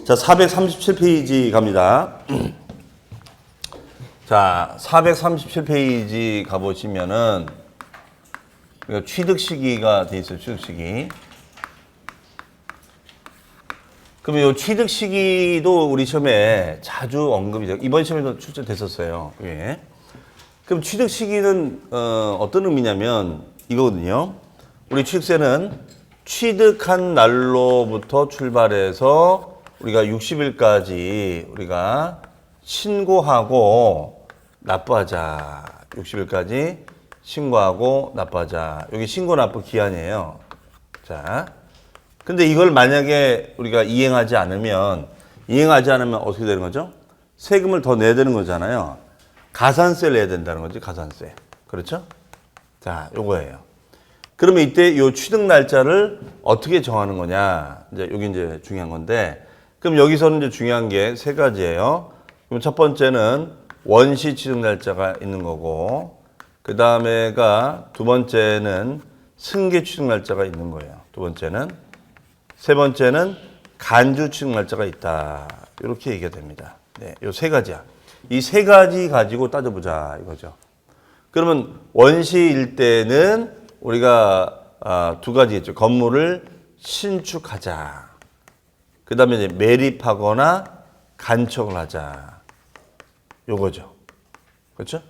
자, 437페이지 갑니다. 자, 437페이지 가보시면은, 취득 시기가 돼 있어요, 취득 시기. 그러면 이 취득 시기도 우리 시험에 자주 언급이 돼요. 이번 시험에도 출제됐었어요. 예. 그럼 취득 시기는, 어떤 의미냐면, 이거거든요. 우리 취득세는 취득한 날로부터 출발해서 우리가 60일까지 우리가 신고하고 납부하자. 60일까지 신고하고 납부하자. 여기 신고 납부 기한이에요. 자, 근데 이걸 만약에 우리가 이행하지 않으면 어떻게 되는 거죠? 세금을 더 내야 되는 거잖아요. 가산세를 내야 된다는 거지, 가산세. 그렇죠? 자, 요거예요. 그러면 이때 요 취득 날짜를 어떻게 정하는 거냐? 이제 여기 이제 중요한 건데, 그럼 여기서는 이제 중요한 게 세 가지예요. 그럼 첫 번째는 원시 취득 날짜가 있는 거고, 그 다음에가 두 번째는 승계 취득 날짜가 있는 거예요. 두 번째는. 세 번째는 간주 취득 날짜가 있다. 이렇게 얘기가 됩니다. 네, 요 세 가지야. 이 세 가지 가지고 따져보자 이거죠. 그러면 원시일 때는 우리가 두 가지겠죠. 건물을 신축하자. 그 다음에 이제 매립하거나 간척을 하자. 요거죠. 그렇죠?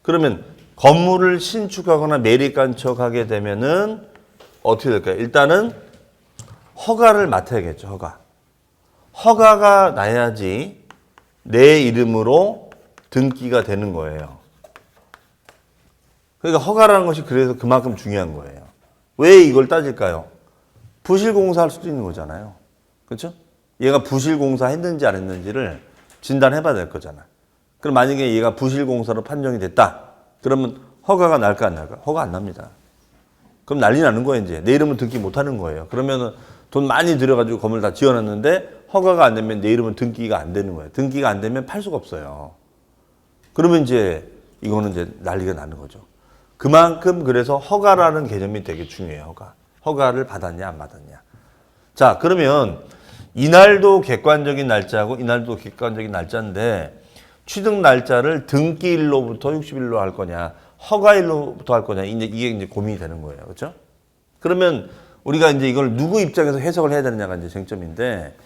그러면 건물을 신축하거나 매립 간척하게 되면은 어떻게 될까요? 일단은 허가를 맡아야겠죠. 허가가 나야지 내 이름으로 등기가 되는 거예요. 그러니까 허가라는 것이 그래서 그만큼 중요한 거예요. 왜 이걸 따질까요? 부실공사할 수도 있는 거잖아요. 그렇죠? 얘가 부실공사 했는지 안 했는지를 진단해 봐야 될 거잖아. 그럼 만약에 얘가 부실공사로 판정이 됐다. 그러면 허가가 날까 안 날까? 허가 안 납니다. 그럼 난리 나는 거예요, 이제. 내 이름은 등기 못 하는 거예요. 그러면은 돈 많이 들여가지고 건물 다 지어놨는데 허가가 안 되면 내 이름은 등기가 안 되는 거예요. 등기가 안 되면 팔 수가 없어요. 그러면 이제 이거는 이제 난리가 나는 거죠. 그만큼 그래서 허가라는 개념이 되게 중요해요. 허가를 받았냐 안 받았냐. 자, 그러면 이날도 객관적인 날짜고 이날도 객관적인 날짜인데 취득 날짜를 등기일로부터 60일로 할 거냐 허가일로부터 할 거냐 이게 이제 고민이 되는 거예요. 그렇죠? 그러면 우리가 이제 이걸 누구 입장에서 해석을 해야 되느냐가 이제 쟁점인데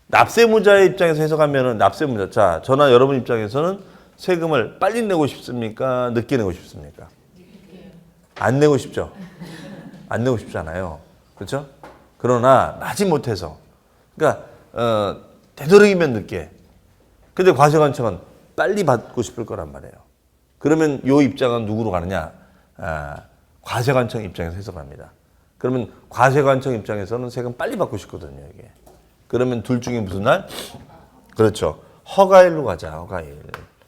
납세무자의 입장에서 해석하면은 납세무자. 자, 저나 여러분 입장에서는 세금을 빨리 내고 싶습니까? 늦게 내고 싶습니까? 안 내고 싶죠? 안 내고 싶잖아요. 그렇죠? 그러나 마지못해서 그러니까 되도록이면 늦게. 근데 과세관청은 빨리 받고 싶을 거란 말이에요. 그러면 요 입장은 누구로 가느냐? 과세관청 입장에서 해석합니다. 그러면 과세관청 입장에서는 세금 빨리 받고 싶거든요, 이게. 그러면 둘 중에 무슨 날? 그렇죠. 허가일로 가자, 허가일.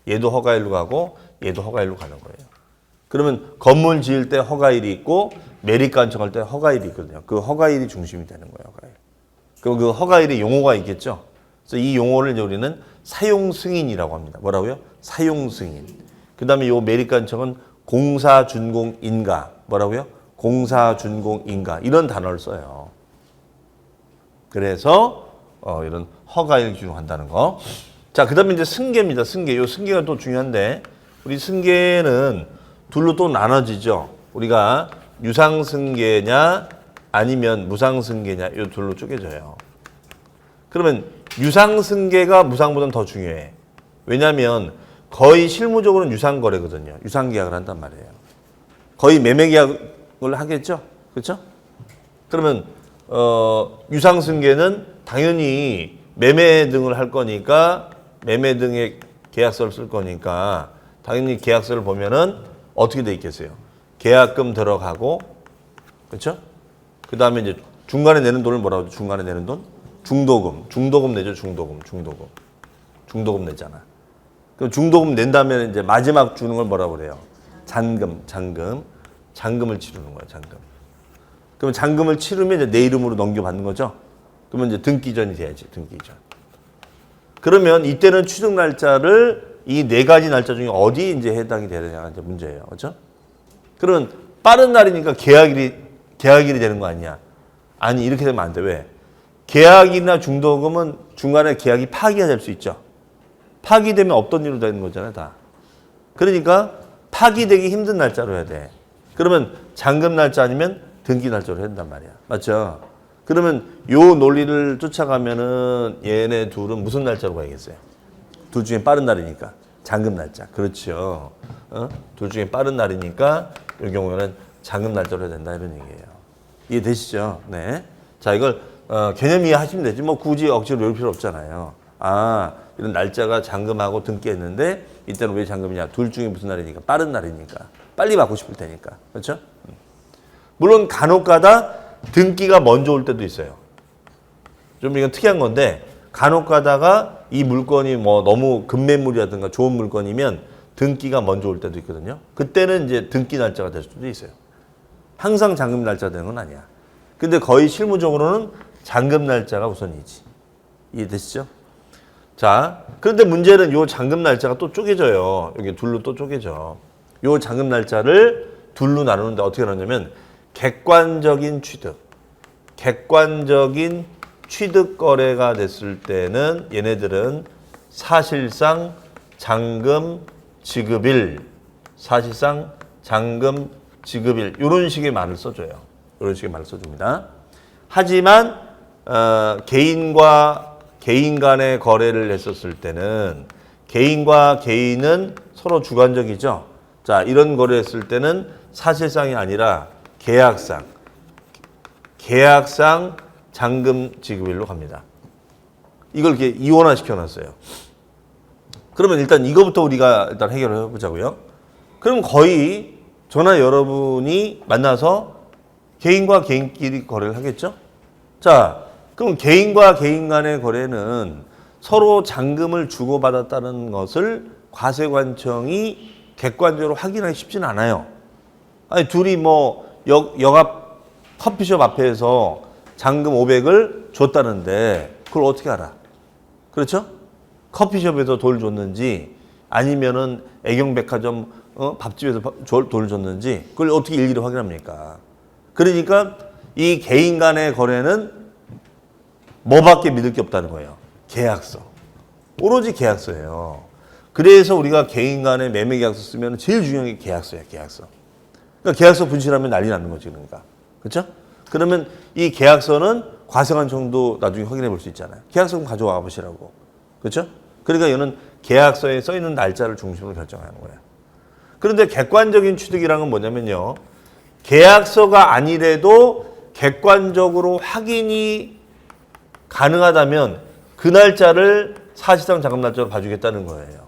얘도 허가일로 가고 얘도 허가일로 가는 거예요. 그러면 건물 지을 때 허가일이 있고 매립간청할 때 허가일이 있거든요. 그 허가일이 중심이 되는 거예요, 허가일. 그럼 그 허가일의 용어가 있겠죠. 그래서 이 용어를 이제 우리는 사용승인이라고 합니다. 뭐라고요? 사용승인. 그 다음에 요 매립간청은 공사준공인가. 뭐라고요? 공사준공인가. 이런 단어를 써요. 그래서 이런 허가일 기준한다는 거. 자, 그 다음에 이제 승계입니다. 승계. 요 승계가 또 중요한데 우리 승계는 둘로 또 나눠지죠. 우리가 유상승계냐 아니면 무상승계냐 이 둘로 쪼개져요. 그러면 유상승계가 무상보다는 더 중요해. 왜냐하면 거의 실무적으로는 유상거래거든요. 유상계약을 한단 말이에요. 거의 매매계약을 하겠죠. 그렇죠? 그러면 유상승계는 당연히 매매 등을 할 거니까 매매 등의 계약서를 쓸 거니까 당연히 계약서를 보면은 어떻게 돼 있겠어요? 계약금 들어가고, 그렇죠? 그 다음에 이제 중간에 내는 돈을 뭐라고 하죠? 중간에 내는 돈? 중도금 내죠, 중도금 내잖아. 그럼 중도금 낸 다음에 이제 마지막 주는 걸 뭐라고 그래요? 잔금을 치르는 거예요, 잔금. 그러면 잔금을 치르면 이제 내 이름으로 넘겨받는 거죠? 그러면 이제 등기전이 돼야지, 등기전. 그러면 이때는 취득 날짜를 이 네 가지 날짜 중에 어디에 이제 해당이 돼야 되냐가 이제 문제예요. 그렇죠? 그러면 빠른 날이니까 계약일이 되는 거 아니야? 아니, 이렇게 되면 안 돼. 왜? 계약이나 중도금은 중간에 계약이 파기가 될 수 있죠. 파기되면 없던 일로 되는 거잖아요, 다. 그러니까 파기되기 힘든 날짜로 해야 돼. 그러면 잔금 날짜 아니면 등기 날짜로 해야 된단 말이야. 맞죠? 그러면 요 논리를 쫓아가면은 얘네 둘은 무슨 날짜로 가야겠어요? 둘 중에 빠른 날이니까. 잔금 날짜. 그렇죠. 둘 중에 빠른 날이니까 이 경우에는 잔금 날짜로 해야 된다 이런 얘기예요. 이해되시죠? 네. 자, 이걸 개념 이해하시면 되지. 뭐 굳이 억지로 외울 필요 없잖아요. 아, 이런 날짜가 잔금하고 등기했는데 이때는 왜 잔금이냐? 둘 중에 무슨 날이니까? 빠른 날이니까. 빨리 받고 싶을 테니까. 그렇죠? 물론 간혹가다 등기가 먼저 올 때도 있어요. 좀 이건 특이한 건데 간혹가다가 이 물건이 뭐 너무 급매물이라든가 좋은 물건이면 등기가 먼저 올 때도 있거든요. 그때는 이제 등기 날짜가 될 수도 있어요. 항상 잔금 날짜가 되는 건 아니야. 근데 거의 실무적으로는 잔금 날짜가 우선이지. 이해되시죠? 자, 그런데 문제는 요 잔금 날짜가 또 쪼개져요. 여기 둘로 또 쪼개져. 요 잔금 날짜를 둘로 나누는데 어떻게 나누냐면 객관적인 취득 거래가 됐을 때는 얘네들은 사실상 잔금 지급일 이런 식의 말을 써줘요. 이런 식의 말을 써줍니다. 하지만 개인과 개인 간의 거래를 했었을 때는 개인과 개인은 서로 주관적이죠. 자, 이런 거래를 했을 때는 사실상이 아니라 계약상 잔금 지급일로 갑니다. 이걸 이렇게 이원화 시켜놨어요. 그러면 일단 이거부터 우리가 일단 해결을 해보자고요. 그럼 거의 저나 여러분이 만나서 개인과 개인끼리 거래를 하겠죠? 자, 그럼 개인과 개인 간의 거래는 서로 잔금을 주고받았다는 것을 과세관청이 객관적으로 확인하기 쉽지는 않아요. 아니, 둘이 뭐 역 앞 커피숍 앞에서 잔금 500을 줬다는데 그걸 어떻게 알아? 그렇죠? 커피숍에서 돈을 줬는지 아니면은 애경백화점 밥집에서 돈을 줬는지 그걸 어떻게 일일이 확인합니까? 그러니까 이 개인 간의 거래는 뭐밖에 믿을 게 없다는 거예요. 계약서. 오로지 계약서예요. 그래서 우리가 개인 간의 매매 계약서 쓰면 제일 중요한 게 계약서예요. 계약서. 그러니까 계약서 분실하면 난리 나는 거지. 그러니까. 그렇죠? 그러면 이 계약서는 과세관청도 나중에 확인해 볼 수 있잖아요. 계약서 좀 가져와 보시라고. 그렇죠? 그러니까 이거는 계약서에 써 있는 날짜를 중심으로 결정하는 거예요. 그런데 객관적인 취득이라는 건 뭐냐면요. 계약서가 아니래도 객관적으로 확인이 가능하다면 그 날짜를 사실상 잔금 날짜로 봐주겠다는 거예요.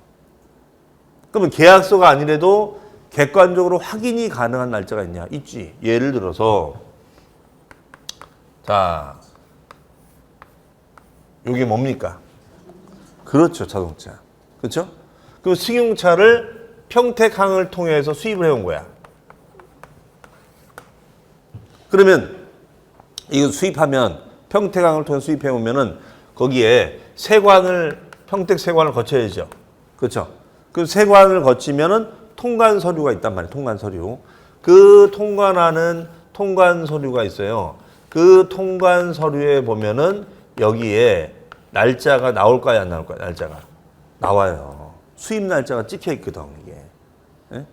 그러면 계약서가 아니래도 객관적으로 확인이 가능한 날짜가 있냐? 있지. 예를 들어서 자, 이게 뭡니까? 그렇죠. 자동차. 그렇죠? 그럼 승용차를 평택항을 통해서 수입을 해온 거야. 그러면 이거 수입하면 평택항을 통해서 수입해 오면은 거기에 평택 세관을 거쳐야죠. 그렇죠? 그 세관을 거치면은 통관 서류가 있단 말이에요. 통관 서류. 그 통관하는 통관 서류가 있어요. 그 통관 서류에 보면은 여기에 날짜가 나올까요, 안 나올까요? 날짜가 나와요. 수입 날짜가 찍혀 있거든, 이게. 예?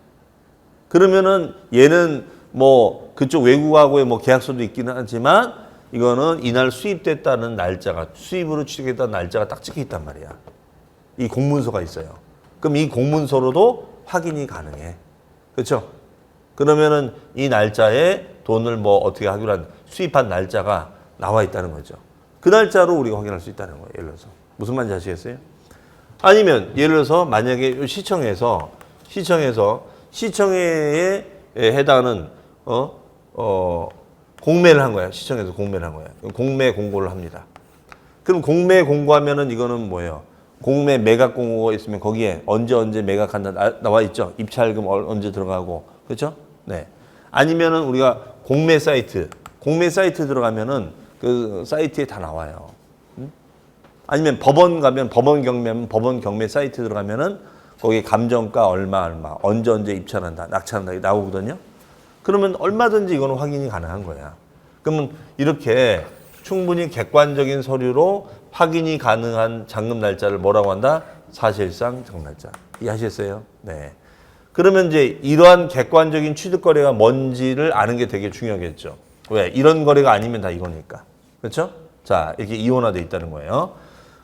그러면은 얘는 뭐 그쪽 외국하고의 뭐 계약서도 있기는 하지만 이거는 이날 수입됐다는 날짜가, 수입으로 취득했다는 날짜가 딱 찍혀 있단 말이야. 이 공문서가 있어요. 그럼 이 공문서로도 확인이 가능해. 그렇죠? 그러면은 이 날짜에 돈을 뭐 어떻게 하기로 한 수입한 날짜가 나와 있다는 거죠. 그 날짜로 우리가 확인할 수 있다는 거예요. 예를 들어서. 무슨 말인지 아시겠어요? 아니면 예를 들어서 만약에 시청에서 시청회에 해당하는 공매를 한 거야. 시청에서 공매를 한 거야. 공매 공고를 합니다. 그럼 공매 공고하면은 이거는 뭐예요? 공매 매각 공고가 있으면 거기에 언제 매각한다 나와 있죠. 입찰금 언제 들어가고. 그렇죠? 네. 아니면은 우리가 공매 사이트 들어가면은 그 사이트에 다 나와요. 아니면 법원 가면 법원 경매 사이트 들어가면은 거기 감정가 얼마 언제 입찰한다 낙찰한다 나오거든요. 그러면 얼마든지 이거는 확인이 가능한 거야. 그러면 이렇게 충분히 객관적인 서류로 확인이 가능한 잔금 날짜를 뭐라고 한다? 사실상 잔금 날짜. 이해하셨어요? 네. 그러면 이제 이러한 객관적인 취득 거래가 뭔지를 아는 게 되게 중요하겠죠. 왜? 이런 거래가 아니면 다 이거니까. 그렇죠? 자, 이렇게 이원화돼 있다는 거예요.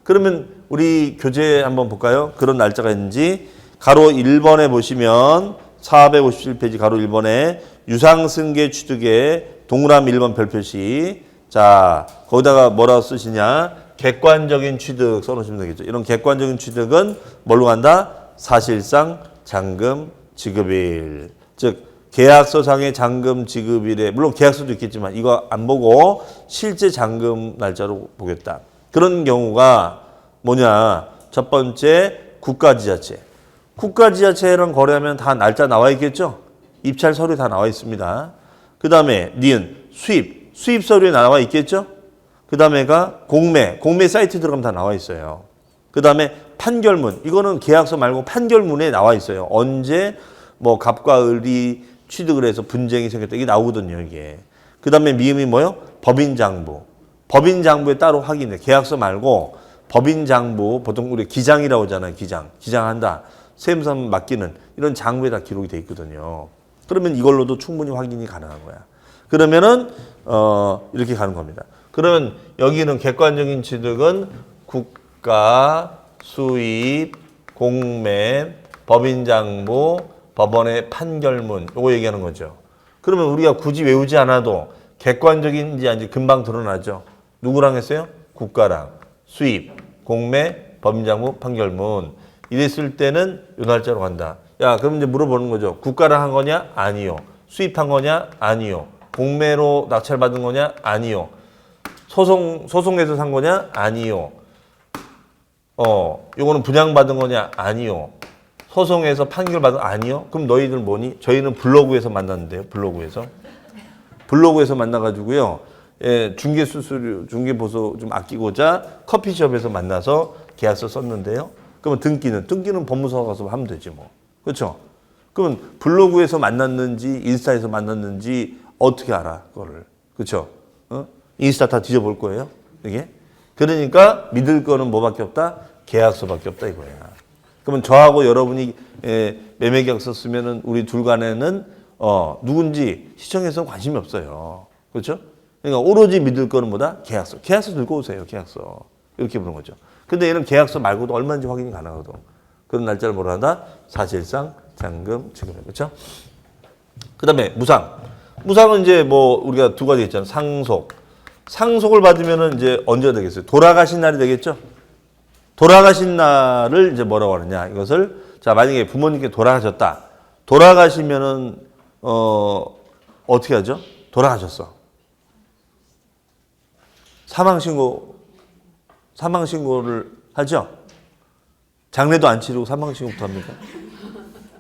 그러면 우리 교재 한번 볼까요? 그런 날짜가 있는지. 가로 1번에 보시면 457페이지 가로 1번에 유상승계 취득에 동그라미 1번 별표시. 자, 거기다가 뭐라고 쓰시냐? 객관적인 취득 써놓으시면 되겠죠. 이런 객관적인 취득은 뭘로 간다? 사실상 잔금 지급일. 즉 계약서상의 잔금 지급일에 물론 계약서도 있겠지만 이거 안 보고 실제 잔금 날짜로 보겠다. 그런 경우가 뭐냐? 첫 번째 국가지자체. 국가지자체랑 거래하면 다 날짜 나와 있겠죠? 입찰 서류 다 나와 있습니다. 그 다음에 니은 수입 서류에 나와 있겠죠? 그 다음에가 공매 사이트 들어가면 다 나와 있어요. 그 다음에 판결문, 이거는 계약서 말고 판결문에 나와 있어요. 언제 뭐 갑과 을이 취득을 해서 분쟁이 생겼다. 이게 나오거든요, 이게. 그 다음에 미음이 뭐요? 법인장부. 법인장부에 따로 확인해. 계약서 말고 법인장부, 보통 우리 기장이라고 하잖아요, 기장한다. 세무사 맡기는 이런 장부에 다 기록이 돼 있거든요. 그러면 이걸로도 충분히 확인이 가능한 거야. 그러면은 이렇게 가는 겁니다. 그러면 여기는 객관적인 취득은 국가, 수입, 공매, 법인장부, 법원의 판결문 요거 얘기하는 거죠. 그러면 우리가 굳이 외우지 않아도 객관적인지 아닌지 금방 드러나죠. 누구랑 했어요? 국가랑 수입, 공매, 법인장부, 판결문. 이랬을 때는 요 날짜로 간다. 야, 그럼 이제 물어보는 거죠. 국가랑 한 거냐? 아니요. 수입한 거냐? 아니요. 공매로 낙찰받은 거냐? 아니요. 소송에서 산 거냐? 아니요. 요거는 분양받은 거냐? 아니요. 소송에서 판결받은 아니요. 그럼 너희들 뭐니? 저희는 블로그에서 만났는데요. 블로그에서 만나가지고요. 예, 중개보수 좀 아끼고자 커피숍에서 만나서 계약서 썼는데요. 그러면 등기는 법무사 가서 하면 되지 뭐. 그렇죠? 그러면 블로그에서 만났는지 인스타에서 만났는지 어떻게 알아? 그거를. 그렇죠? 인스타 다 뒤져볼 거예요. 이게. 그러니까 믿을 거는 뭐밖에 없다? 계약서밖에 없다 이거야. 그러면 저하고 여러분이 매매 계약서 쓰면은 우리 둘 간에는 누군지 시청에서 관심이 없어요. 그렇죠? 그러니까 오로지 믿을 거는 뭐다? 계약서. 계약서 들고 오세요. 계약서. 이렇게 보는 거죠. 근데 얘는 계약서 말고도 얼마인지 확인이 가능하거든. 그런 날짜를 뭐라 한다? 사실상 잔금 지급해. 그렇죠? 그다음에 무상은 이제 뭐 우리가 두 가지 있잖아요. 상속을 받으면은 이제 언제가 되겠어요? 돌아가신 날이 되겠죠? 돌아가신 날을 이제 뭐라고 하느냐? 이것을 자, 만약에 부모님께 돌아가셨다. 돌아가시면은 어떻게 하죠? 돌아가셨어. 사망신고를 하죠? 장례도 안 치르고 사망신고부터 합니까?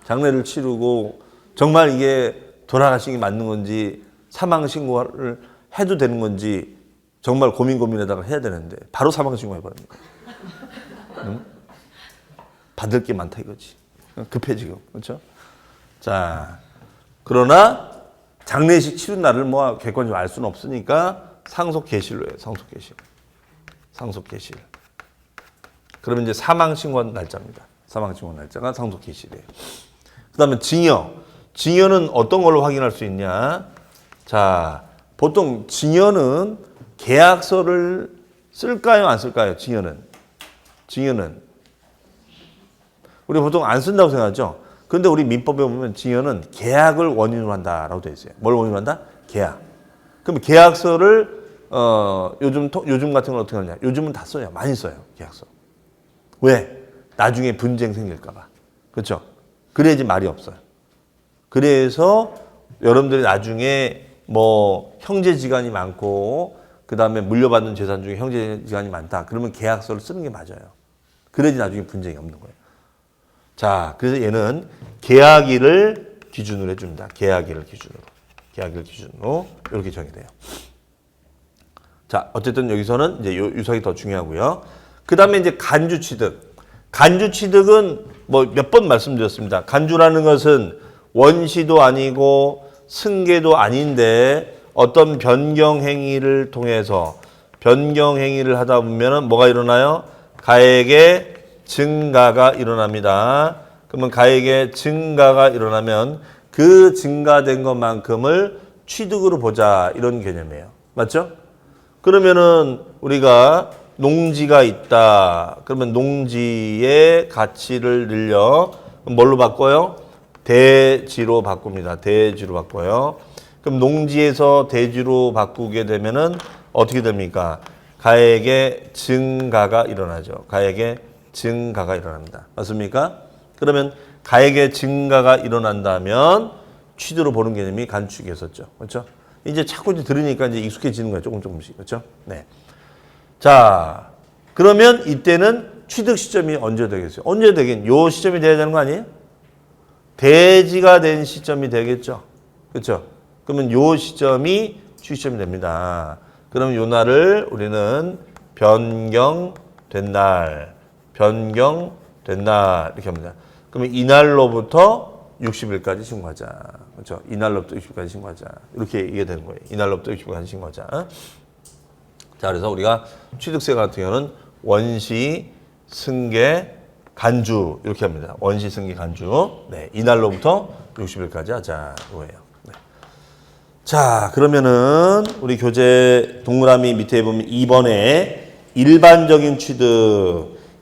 장례를 치르고 정말 이게 돌아가신 게 맞는 건지 사망신고를 해도 되는 건지 정말 고민에다가 해야 되는데 바로 사망신고 해버립니까? 응? 받을 게 많다 이거지. 급해 지금. 그렇죠? 자, 그러나 장례식 치른 날을 뭐 객관적으로 알 수는 없으니까 상속 개실로 해요. 상속 개실. 그러면 이제 사망 신고한 날짜입니다. 사망 신고한 날짜가 상속 개실이에요. 그다음에 증여는 어떤 걸로 확인할 수 있냐? 자, 보통 증여는 계약서를 쓸까요, 안 쓸까요? 증여는 우리 보통 안 쓴다고 생각하죠. 그런데 우리 민법에 보면 증여는 계약을 원인으로 한다라고 되어 있어요. 뭘 원인으로 한다? 계약. 그럼 계약서를 요즘 같은 건 어떻게 하느냐? 요즘은 다 써요. 많이 써요. 계약서. 왜? 나중에 분쟁 생길까 봐. 그렇죠? 그래야지 말이 없어요. 그래서 여러분들이 나중에 뭐 형제지간이 많고 그다음에 물려받는 재산 중에 형제지간이 많다. 그러면 계약서를 쓰는 게 맞아요. 그래야지 나중에 분쟁이 없는 거예요. 자, 그래서 얘는 계약일을 기준으로 해줍니다. 계약일을 기준으로 이렇게 정의돼요. 자, 어쨌든 여기서는 이제 유석이 더 중요하고요. 그 다음에 이제 간주취득. 간주취득은 뭐 몇 번 말씀드렸습니다. 간주라는 것은 원시도 아니고 승계도 아닌데 어떤 변경 행위를 통해서 변경 행위를 하다 보면은 뭐가 일어나요? 가액의 증가가 일어납니다. 그러면 가액의 증가가 일어나면 그 증가된 것만큼을 취득으로 보자 이런 개념이에요. 맞죠? 그러면은 우리가 농지가 있다. 그러면 농지의 가치를 늘려 뭘로 바꿔요? 대지로 바꿉니다. 대지로 바꿔요. 그럼 농지에서 대지로 바꾸게 되면은 어떻게 됩니까? 가액의 증가가 일어나죠. 가액의 증가가 일어납니다. 맞습니까? 그러면 가액의 증가가 일어난다면 취득으로 보는 개념이 간축이었었죠. 그렇죠? 이제 자꾸 이제 들으니까 이제 익숙해지는 거예요. 조금씩. 그렇죠? 네. 자, 그러면 이때는 취득 시점이 언제 되겠어요? 언제 되긴? 요 시점이 돼야 되는 거 아니에요? 대지가 된 시점이 되겠죠. 그렇죠? 그러면 요 시점이 취득 시점이 됩니다. 그럼 요 날을 우리는 변경된 날, 변경된 날 이렇게 합니다. 그러면 이날로부터 60일까지 신고하자. 그렇죠? 이날로부터 60일까지 신고하자. 이렇게 이해되는 거예요. 이날로부터 60일까지 신고하자. 자, 그래서 우리가 취득세 같은 경우는 원시, 승계, 간주 이렇게 합니다. 원시, 승계, 간주. 네, 이날로부터 60일까지 하자 이거예요. 네. 자, 그러면은 우리 교재 동그라미 밑에 보면 2번에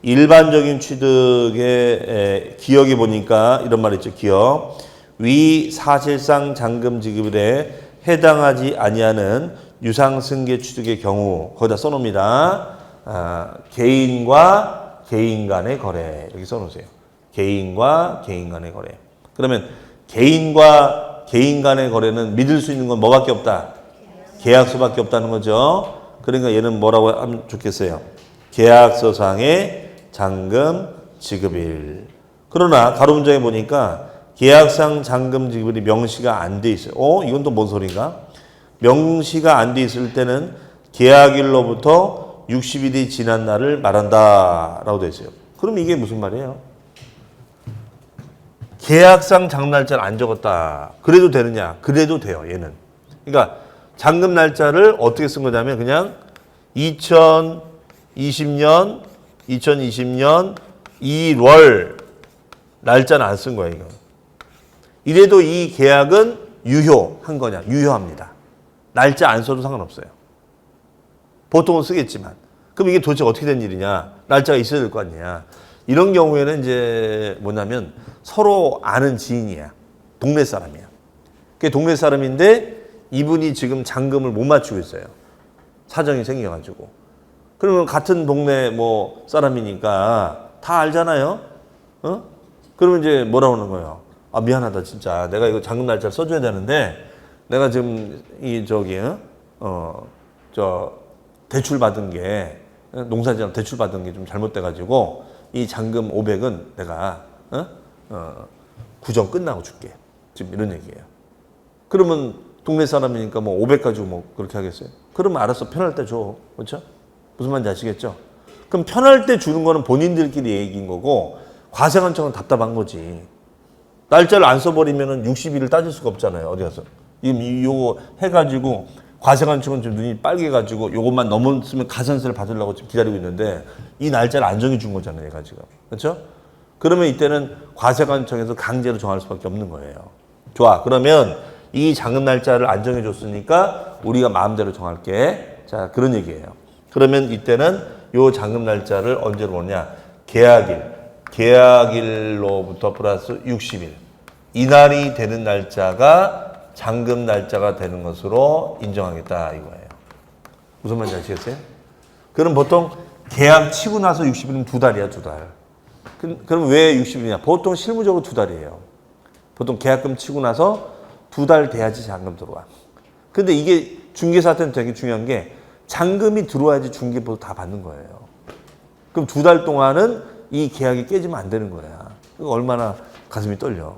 일반적인 취득의 기억에 보니까 이런 말 있죠. 기억. 위 사실상 잔금 지급에 해당하지 아니하는 유상승계 취득의 경우 거기다 써놓습니다. 개인과 개인 간의 거래 이렇게 써놓으세요. 개인과 개인 간의 거래. 그러면 개인과 개인 간의 거래는 믿을 수 있는 건 뭐밖에 없다? 계약서밖에 없다는 거죠. 그러니까 얘는 뭐라고 하면 좋겠어요? 계약서상의 잔금 지급일. 그러나 가로 문장에 보니까 계약상 잔금 지급일이 명시가 안 돼 있어요. 이건 또 뭔 소린가? 명시가 안 돼 있을 때는 계약일로부터 60일이 지난 날을 말한다 라고 돼 있어요. 그럼 이게 무슨 말이에요? 계약상 잔금 날짜를 안 적었다. 그래도 되느냐? 그래도 돼요. 얘는. 그러니까 잔금 날짜를 어떻게 쓴 거냐면 그냥 2020년 1월 날짜는 안 쓴 거예요. 이거. 이래도 이 계약은 유효한 거냐? 유효합니다. 날짜 안 써도 상관없어요. 보통은 쓰겠지만. 그럼 이게 도대체 어떻게 된 일이냐? 날짜가 있어야 될 거 아니냐? 이런 경우에는 이제 뭐냐면 서로 아는 지인이야. 동네 사람이야. 그게 동네 사람인데 이분이 지금 잔금을 못 맞추고 있어요. 사정이 생겨가지고. 그러면 같은 동네 뭐 사람이니까 다 알잖아요. 그러면 이제 뭐라고 하는 거예요? 아, 미안하다 진짜. 내가 이거 잔금 날짜를 써줘야 되는데 내가 지금 대출 받은 게 농사지랑 대출 받은 게 좀 잘못돼가지고 이 잔금 500은 내가 구정 끝나고 줄게. 지금 이런 얘기예요. 그러면 동네 사람이니까 뭐 500 가지고 뭐 그렇게 하겠어요? 그러면 알았어. 편할 때 줘. 그렇죠? 무슨 말인지 아시겠죠? 그럼 편할 때 주는 거는 본인들끼리 얘기인 거고 과세관청은 답답한 거지. 날짜를 안 써버리면은 60일을 따질 수가 없잖아요. 어디 가서. 요거 해가지고 과세관청은 좀 눈이 빨개가지고 요것만 넘었으면 가산세를 받으려고 지금 기다리고 있는데 이 날짜를 안 정해준 거잖아요. 얘가 지금. 그렇죠? 그러면 이때는 과세관청에서 강제로 정할 수밖에 없는 거예요. 좋아. 그러면 이 잔금 날짜를 안 정해줬으니까 우리가 마음대로 정할게. 자, 그런 얘기예요. 그러면 이때는 요 잔금 날짜를 언제로 보느냐? 계약일로부터 플러스 60일. 이날이 되는 날짜가 잔금 날짜가 되는 것으로 인정하겠다 이거예요. 무슨 말인지 아시겠어요? 그럼 보통 계약 치고 나서 60일은 2달이야, 2달. 그럼 왜 60일이냐? 보통 실무적으로 2달이에요. 보통 계약금 치고 나서 2달 돼야지 잔금 들어와. 근데 이게 중개사한테는 되게 중요한 게 잔금이 들어와야지 중개보도 다 받는 거예요. 그럼 2달 동안은 이 계약이 깨지면 안 되는 거야. 얼마나 가슴이 떨려.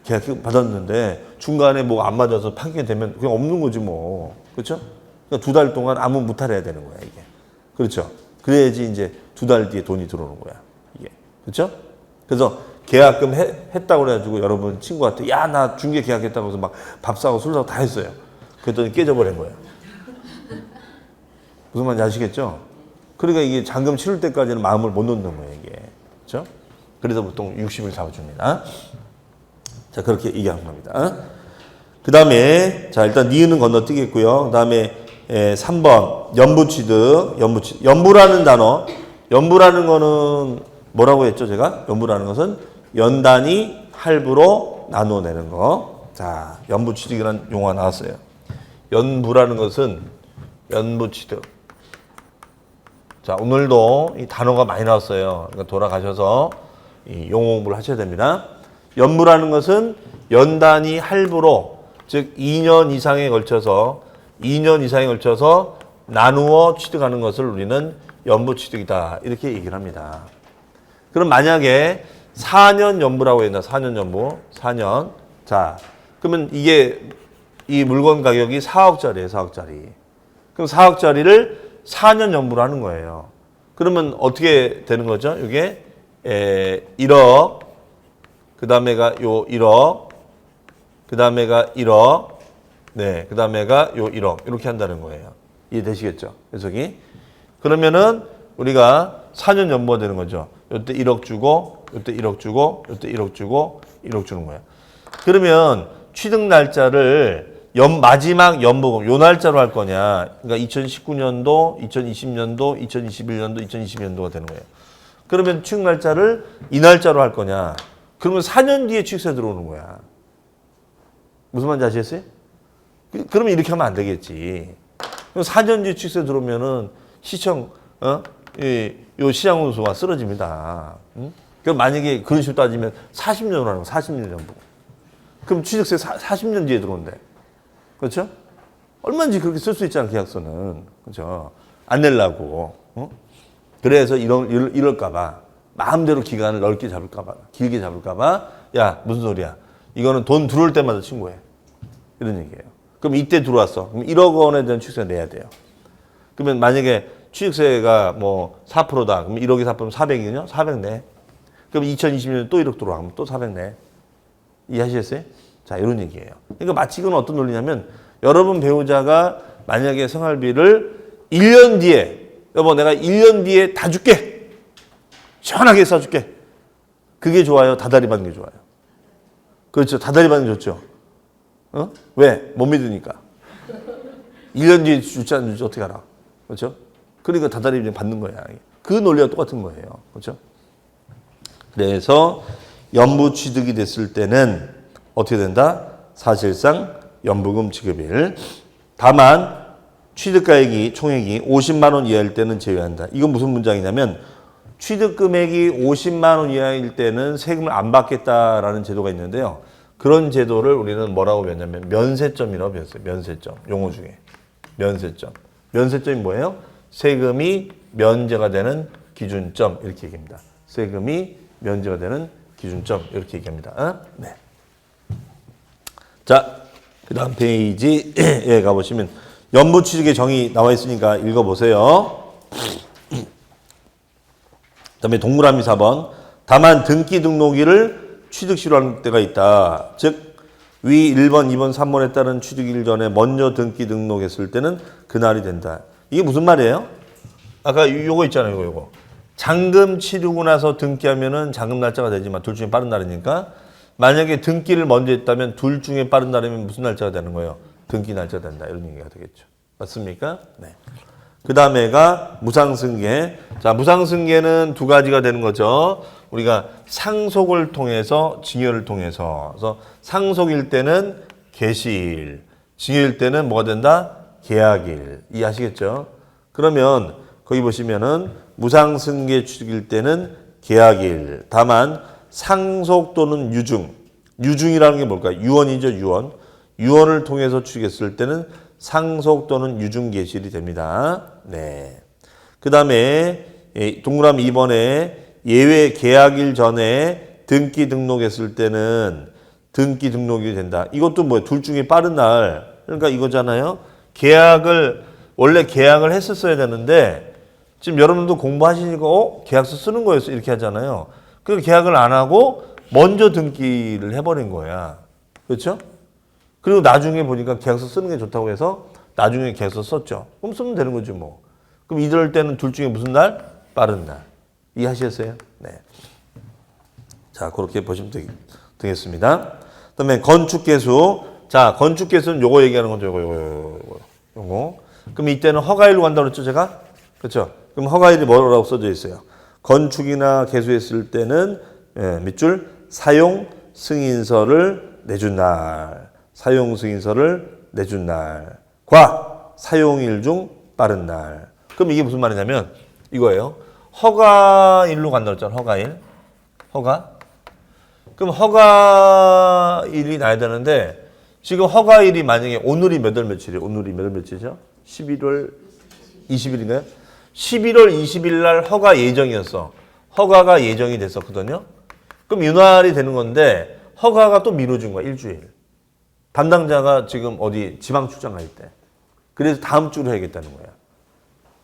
계약 받았는데 중간에 뭐 안 맞아서 파기가 되면 그냥 없는 거지 뭐. 그렇죠? 그러니까 2달 동안 아무 무탈해야 되는 거야, 이게. 그렇죠? 그래야지 이제 2달 뒤에 돈이 들어오는 거야, 이게. 그렇죠? 그래서 계약금 했다고 그래가지고 여러분 친구한테 야, 나 중개 계약했다고 해서 막 밥 사고 술 사고 다 했어요. 그랬더니 깨져버린 거예요. 무슨 말인지 아시겠죠? 그러니까 이게 잔금 치를 때까지는 마음을 못 놓는 거예요, 이게. 그렇죠? 그래서 보통 60일 잡아줍니다. 자, 그렇게 얘기하는 겁니다. 그 다음에, 자, 일단 니은은 건너뛰겠고요. 그 다음에 3번, 연부취득, 연부취득. 연부라는 단어, 연부라는 거는 뭐라고 했죠, 제가? 연부라는 것은 연단위 할부로 나누어내는 거. 자, 연부취득이라는 용어가 나왔어요. 연부라는 것은 연부취득. 자, 오늘도 이 단어가 많이 나왔어요. 그러니까 돌아가셔서 이 용어 공부를 하셔야 됩니다. 연부라는 것은 연단위 할부로, 즉 2년 이상에 걸쳐서 나누어 취득하는 것을 우리는 연부취득이다. 이렇게 얘기를 합니다. 그럼 만약에 4년 연부라고 했나? 4년 연부. 4년. 자, 그러면 이게 이 물건 가격이 4억짜리예요. 4억짜리. 그럼 4억짜리를 4년 연부로 하는 거예요. 그러면 어떻게 되는 거죠? 이게 1억, 그 다음에가 요 1억, 그 다음에가 1억, 네, 그 다음에가 요 1억 이렇게 한다는 거예요. 이해되시겠죠? 해석이? 그러면은 우리가 4년 연부가 되는 거죠. 요때 1억 주고, 요때 1억 주고, 요때 1억 주고, 1억 주는 거예요. 그러면 취득 날짜를 마지막 연보금 요 날짜로 할 거냐? 그러니까 2019년도, 2020년도, 2021년도, 2022년도가 되는 거예요. 그러면 취득 날짜를 이 날짜로 할 거냐? 그러면 4년 뒤에 취득세 들어오는 거야. 무슨 말인지 아시겠어요? 그러면 이렇게 하면 안 되겠지. 그럼 4년 뒤에 취득세 들어오면은 시청, 요 시장 운수가 쓰러집니다. 응? 그럼 만약에 그런 식으로 따지면 40년으로 하는 거, 40년 연보. 그럼 취득세 40년 뒤에 들어온대. 그렇죠? 얼마인지 그렇게 쓸 수 있잖아, 계약서는. 그렇죠? 안 내려고. 그래서 이럴까봐. 마음대로 기간을 넓게 잡을까봐. 길게 잡을까봐. 야, 무슨 소리야. 이거는 돈 들어올 때마다 신고해. 이런 얘기예요. 그럼 이때 들어왔어. 그럼 1억 원에 대한 취득세 내야 돼요. 그러면 만약에 취득세가 뭐 4%다. 그럼 1억이 4%면 400이냐? 400 내. 그럼 2020년에 또 1억 들어가면 또 400 내. 이해하시겠어요? 자, 이런 얘기예요. 그러니까 마치 이건 어떤 논리냐면 여러분 배우자가 만약에 생활비를 1년 뒤에 여보 내가 1년 뒤에 다 줄게. 시원하게 써줄게. 그게 좋아요? 다달이 받는 게 좋아요? 그렇죠. 다달이 받는 게 좋죠. 왜? 못 믿으니까. 1년 뒤에 줄지 안 줄지 어떻게 알아? 그렇죠? 그러니까 다달이 받는 거야. 그 논리가 똑같은 거예요. 그렇죠? 그래서 연부 취득이 됐을 때는 어떻게 된다? 사실상 연부금 지급일. 다만 취득가액이 총액이 50만 원 이하일 때는 제외한다. 이건 무슨 문장이냐면 취득 금액이 50만 원 이하일 때는 세금을 안 받겠다라는 제도가 있는데요. 그런 제도를 우리는 뭐라고 배웠냐면 면세점이라고 배웠어요. 면세점. 용어 중에. 면세점. 면세점이 뭐예요? 세금이 면제가 되는 기준점 이렇게 얘기합니다. 세금이 면제가 되는 기준점 이렇게 얘기합니다. 네. 자, 그 다음 페이지에 가보시면 연부취득의 정의 나와 있으니까 읽어보세요. 그 다음에 동그라미 4번. 다만 등기 등록일을 취득시로 하는 때가 있다. 즉, 위 1번, 2번, 3번에 따른 취득일 전에 먼저 등기 등록했을 때는 그날이 된다. 이게 무슨 말이에요? 아까 요거 있잖아요, 요거. 잔금 치르고 나서 등기하면은 잔금 날짜가 되지만 둘 중에 빠른 날이니까 만약에 등기를 먼저 했다면 둘 중에 빠른 날이면 무슨 날짜가 되는 거예요? 등기 날짜가 된다. 이런 얘기가 되겠죠. 맞습니까? 네. 그 다음에가 무상승계. 자, 무상승계는 두 가지가 되는 거죠. 우리가 상속을 통해서, 증여를 통해서. 그래서 상속일 때는 개시일, 증여일 때는 뭐가 된다? 계약일. 이해하시겠죠? 그러면 거기 보시면은 무상승계 취득일 때는 계약일. 다만 상속 또는 유증. 유증이라는 게 뭘까요? 유언이죠, 유언. 유언을 통해서 취득했을 때는 상속 또는 유증 개시일이 됩니다. 네. 그 다음에 동그라미 2번에 예외 계약일 전에 등기 등록했을 때는 등기 등록이 된다. 이것도 뭐예요? 둘 중에 빠른 날. 그러니까 이거잖아요. 원래 계약을 했었어야 되는데 지금 여러분도 공부하시니까 계약서 쓰는 거였어. 이렇게 하잖아요. 그 계약을 안 하고 먼저 등기를 해버린 거야. 그렇죠? 그리고 나중에 보니까 계약서 쓰는 게 좋다고 해서 나중에 계약서 썼죠. 그럼 쓰면 되는 거지 뭐. 그럼 이럴 때는 둘 중에 무슨 날? 빠른 날. 이해하셨어요? 네. 자, 그렇게 보시면 되겠습니다. 그다음에 건축계수. 자, 건축계수는 요거 얘기하는 거죠. 요거. 그럼 이때는 허가일로 간다고 그랬죠, 제가? 그렇죠? 그럼 허가일이 뭐라고 써져 있어요? 건축이나 개수했을 때는 밑줄 사용 승인서를 내준 날. 사용 승인서를 내준 날과 사용일 중 빠른 날. 그럼 이게 무슨 말이냐면 이거예요. 허가일로 간다고 했잖아. 허가일. 허가. 그럼 허가일이 나야 되는데 지금 허가일이 만약에 오늘이 몇 월 며칠이에요? 오늘이 몇 월 며칠이죠? 11월 20일인가요? 11월 20일 날 허가 예정이었어. 허가가 예정이 됐었거든요. 그럼 이날이 되는 건데 허가가 또 미뤄진 거야. 일주일. 담당자가 지금 어디 지방 출장 갈 때. 그래서 다음 주로 해야겠다는 거야.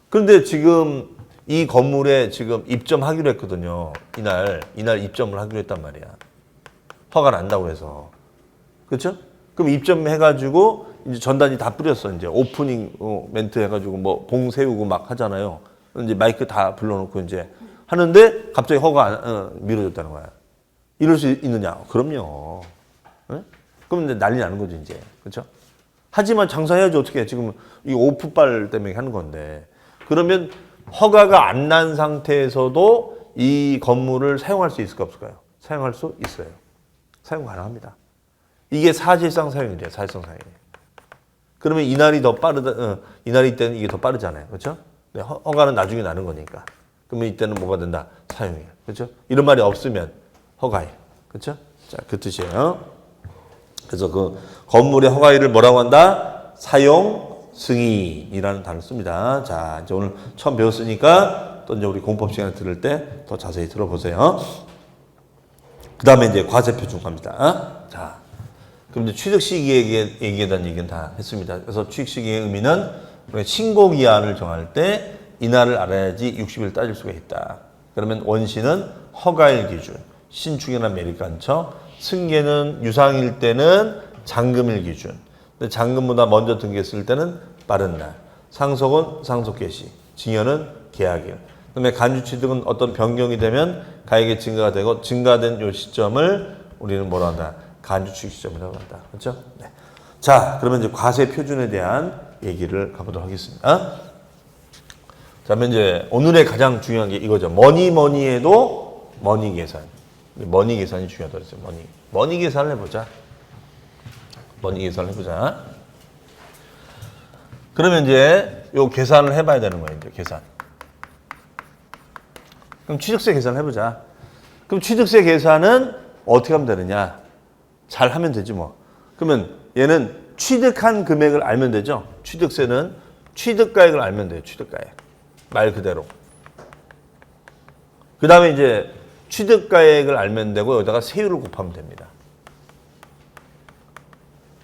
그런데 지금 이 건물에 지금 입점하기로 했거든요. 이날 입점을 하기로 했단 말이야. 허가 난다고 해서. 그렇죠? 그럼 입점해가지고 이제 전단지 다 뿌렸어. 이제 오프닝 멘트 해가지고 뭐 봉 세우고 막 하잖아요. 이제 마이크 다 불러놓고 이제 하는데 갑자기 허가 미뤄졌다는 거야. 이럴 수 있느냐? 그럼요. 네? 그럼 이제 난리 나는 거죠, 이제. 그렇죠? 하지만 장사해야지 어떻게 해. 지금 이 오프빨 때문에 하는 건데. 그러면 허가가 안 난 상태에서도 이 건물을 사용할 수 있을까 없을까요? 사용할 수 있어요. 사용 가능합니다. 이게 사실상 사용이래요. 사실상 사용이. 그러면 이날이 더 빠르다. 이날이 때는 이게 더 빠르잖아요. 그렇죠? 네, 허가는 나중에 나는 거니까. 그러면 이때는 뭐가 된다? 사용이에요. 그렇죠? 이런 말이 없으면 허가예요. 그렇죠? 자, 그 뜻이에요. 그래서 그 건물의 허가일을 뭐라고 한다? 사용 승인이라는 단어를 씁니다. 자, 이제 오늘 처음 배웠으니까 또 이제 우리 공법 시간에 들을 때 더 자세히 들어보세요. 그 다음에 이제 과세표준 갑니다. 자, 그럼 이제 취득 시기에 얘기에 대한 얘기는 다 했습니다. 그래서 취득 시기의 의미는 신고 기한을 정할 때 이날을 알아야지 60일 따질 수가 있다. 그러면 원시는 허가일 기준, 신축이나 매립간청, 승계는 유상일 때는 잔금일 기준. 근데 잔금보다 먼저 등기했을 때는 빠른 날. 상속은 상속 개시, 증여는 계약일. 그다음에 간주취득은 어떤 변경이 되면 가액이 증가가 되고 증가된 이 시점을 우리는 뭐라 한다? 간주취득 시점이라고 한다. 그렇죠? 네. 자, 그러면 이제 과세 표준에 대한 얘기를 가보도록 하겠습니다. 자, 그러면 이제 오늘의 가장 중요한 게 이거죠. 뭐니 해도 머니 계산. 머니 계산이 중요하다고 했어요. 머니 계산을 해보자. 머니 계산을 해보자. 그러면 이제 요 계산을 해봐야 되는 거예요. 이제 계산. 그럼 취득세 계산을 해보자. 그럼 취득세 계산은 어떻게 하면 되느냐? 잘 하면 되지 뭐. 그러면 얘는 취득한 금액을 알면 되죠. 취득세는 취득가액을 알면 돼요. 취득가액. 말 그대로. 그 다음에 이제 취득가액을 알면 되고 여기다가 세율을 곱하면 됩니다.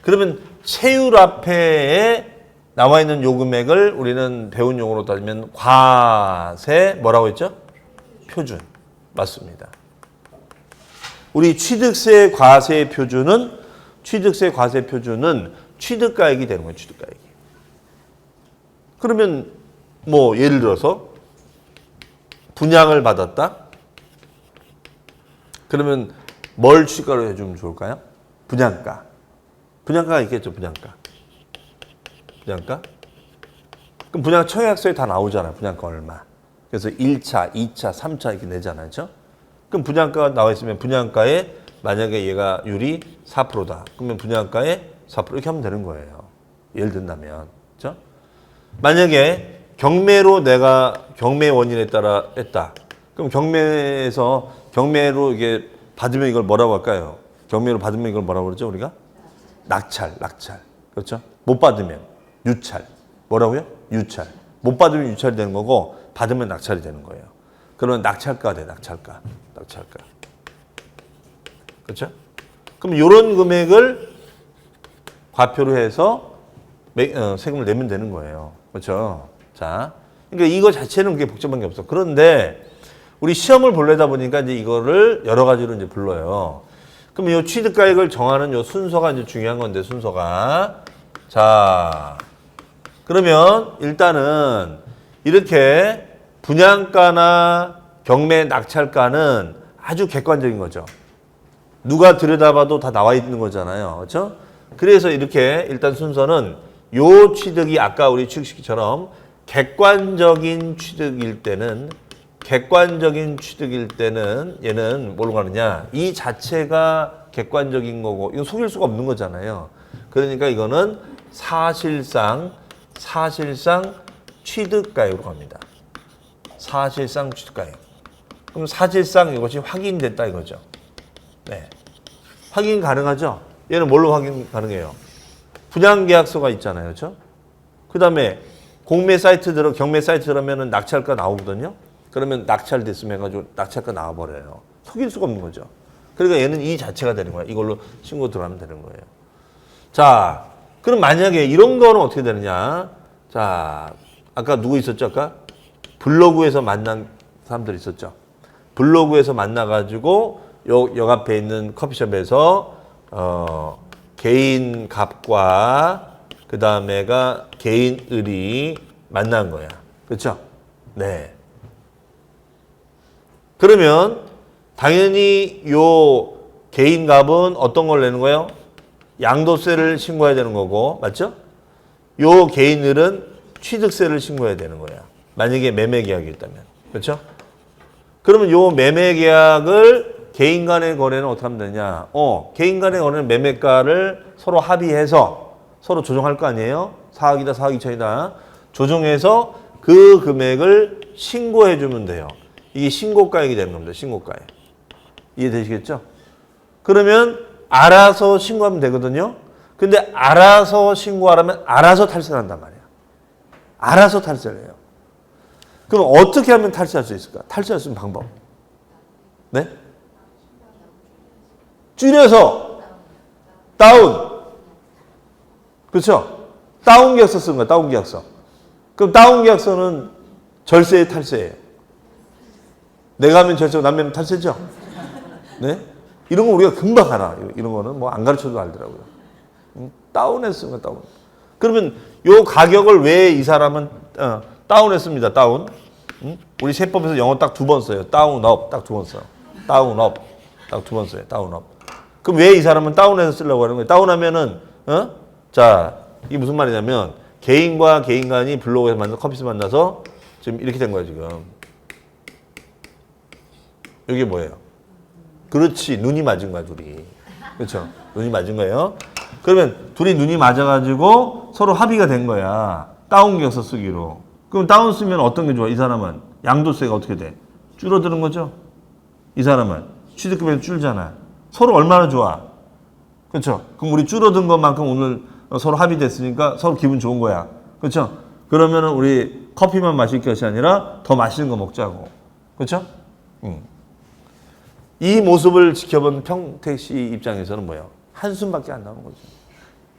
그러면 세율 앞에 나와 있는 요 금액을 우리는 배운 용어로 따지면 과세 뭐라고 했죠? 표준. 맞습니다. 우리 취득세 과세 표준은 취득가액이 되는 거예요. 취득가액이. 그러면 뭐 예를 들어서 분양을 받았다. 그러면 뭘 취가로 해주면 좋을까요? 분양가. 분양가가 있겠죠. 분양가. 그럼 분양 청약서에 다 나오잖아요. 분양가 얼마. 그래서 1차, 2차, 3차 이렇게 내잖아요. 그렇죠? 그럼 분양가가 나와 있으면 분양가에 만약에 얘가 율이 4%다. 그러면 분양가에 4% 이렇게 하면 되는 거예요. 예를 든다면. 그렇죠? 만약에 경매로 내가 경매 원인에 따라 했다. 그럼 경매로 이게 받으면 이걸 뭐라고 할까요? 경매로 받으면 이걸 뭐라고 그러죠, 우리가? 낙찰. 그렇죠? 못 받으면 유찰. 뭐라고요? 유찰. 못 받으면 유찰이 되는 거고 받으면 낙찰이 되는 거예요. 그러면 낙찰가 돼, 낙찰가. 그렇죠? 그럼 이런 금액을 과표로 해서 세금을 내면 되는 거예요. 그렇죠? 자, 그러니까 이거 자체는 그게 복잡한 게 없어. 그런데 우리 시험을 보려다 보니까 이제 이거를 여러 가지로 이제 불러요. 그럼 이 취득가액을 정하는 이 순서가 이제 중요한 건데, 순서가. 자, 그러면 일단은 이렇게 분양가나 경매 낙찰가는 아주 객관적인 거죠. 누가 들여다봐도 다 나와 있는 거잖아요. 그렇죠? 그래서 이렇게 일단 순서는 요 취득이 아까 우리 취득시키처럼 객관적인 취득일 때는 얘는 뭘로 가느냐? 이 자체가 객관적인 거고 이거 속일 수가 없는 거잖아요. 그러니까 이거는 사실상 취득가액으로 갑니다. 사실상 취득가액. 그럼 사실상 이것이 확인됐다 이거죠. 네. 확인 가능하죠? 얘는 뭘로 확인 가능해요? 분양계약서가 있잖아요. 그렇죠? 그 다음에 경매 사이트 들어가면은 낙찰가 나오거든요. 그러면 낙찰됐으면 해가지고 낙찰가 나와버려요. 속일 수가 없는 거죠. 그러니까 얘는 이 자체가 되는 거야. 이걸로 신고 들어가면 되는 거예요. 자, 그럼 만약에 이런 거는 어떻게 되느냐? 자, 아까 누구 있었죠? 아까 블로그에서 만난 사람들 있었죠. 블로그에서 만나가지고 역 앞에 있는 커피숍에서 개인 갑과 그 다음에가 개인 을이 만난 거야. 그렇죠? 네. 그러면 당연히 요 개인 갑은 어떤 걸 내는 거예요? 양도세를 신고해야 되는 거고, 맞죠? 요 개인 을은 취득세를 신고해야 되는 거야. 만약에 매매 계약이 있다면. 그렇죠? 그러면 요 매매 계약을 개인 간의 거래는 어떻게 하면 되냐? 개인 간의 거래는 매매가를 서로 합의해서 서로 조정할 거 아니에요? 4억이다, 4억 2천이다. 조정해서 그 금액을 신고해 주면 돼요. 이게 신고가액이 되는 겁니다. 신고가액. 이해되시겠죠? 그러면 알아서 신고하면 되거든요. 근데 알아서 신고하라면 알아서 탈세를 한단 말이야. 알아서 탈세를 해요. 그럼 어떻게 하면 탈세할 수 있을까? 탈세할 수 있는 방법. 네? 줄여서 다운. 그렇죠? 다운 계약서 쓴 거야. 다운 계약서. 그럼 다운 계약서는 절세의 탈세예요. 내가 하면 절세고 남면 탈세죠? 네? 이런 거 우리가 금방 알아. 이런 거는 뭐 안 가르쳐도 알더라고요. 다운했으면 다운. 그러면 요 가격을 왜 이 사람은 다운했습니다. 다운. 우리 세법에서 영어 딱 2번 써요. 다운업 딱 2번 써요. 다운업 딱 2번 써요. 다운업. 그럼 왜 이 사람은 다운해서 쓰려고 하는 거예요? 다운하면은 자, 이게 무슨 말이냐면 개인과 개인 간이 블로그에서 만나서 커피숍 만나서 지금 이렇게 된 거예요, 지금. 이게 뭐예요? 그렇지. 눈이 맞은 거야, 둘이. 그렇죠? 눈이 맞은 거예요. 그러면 둘이 눈이 맞아가지고 서로 합의가 된 거야. 다운 계약서 쓰기로. 그럼 다운 쓰면 어떤 게 좋아? 이 사람은 양도세가 어떻게 돼? 줄어드는 거죠? 이 사람은 취득금액이 줄잖아. 서로 얼마나 좋아? 그렇죠? 그럼 우리 줄어든 것만큼 오늘 서로 합의됐으니까 서로 기분 좋은 거야. 그렇죠? 그러면은 우리 커피만 마실 것이 아니라 더 맛있는 거 먹자고. 그렇죠? 이 모습을 지켜본 평택 씨 입장에서는 뭐예요? 한숨밖에 안 나오는 거죠.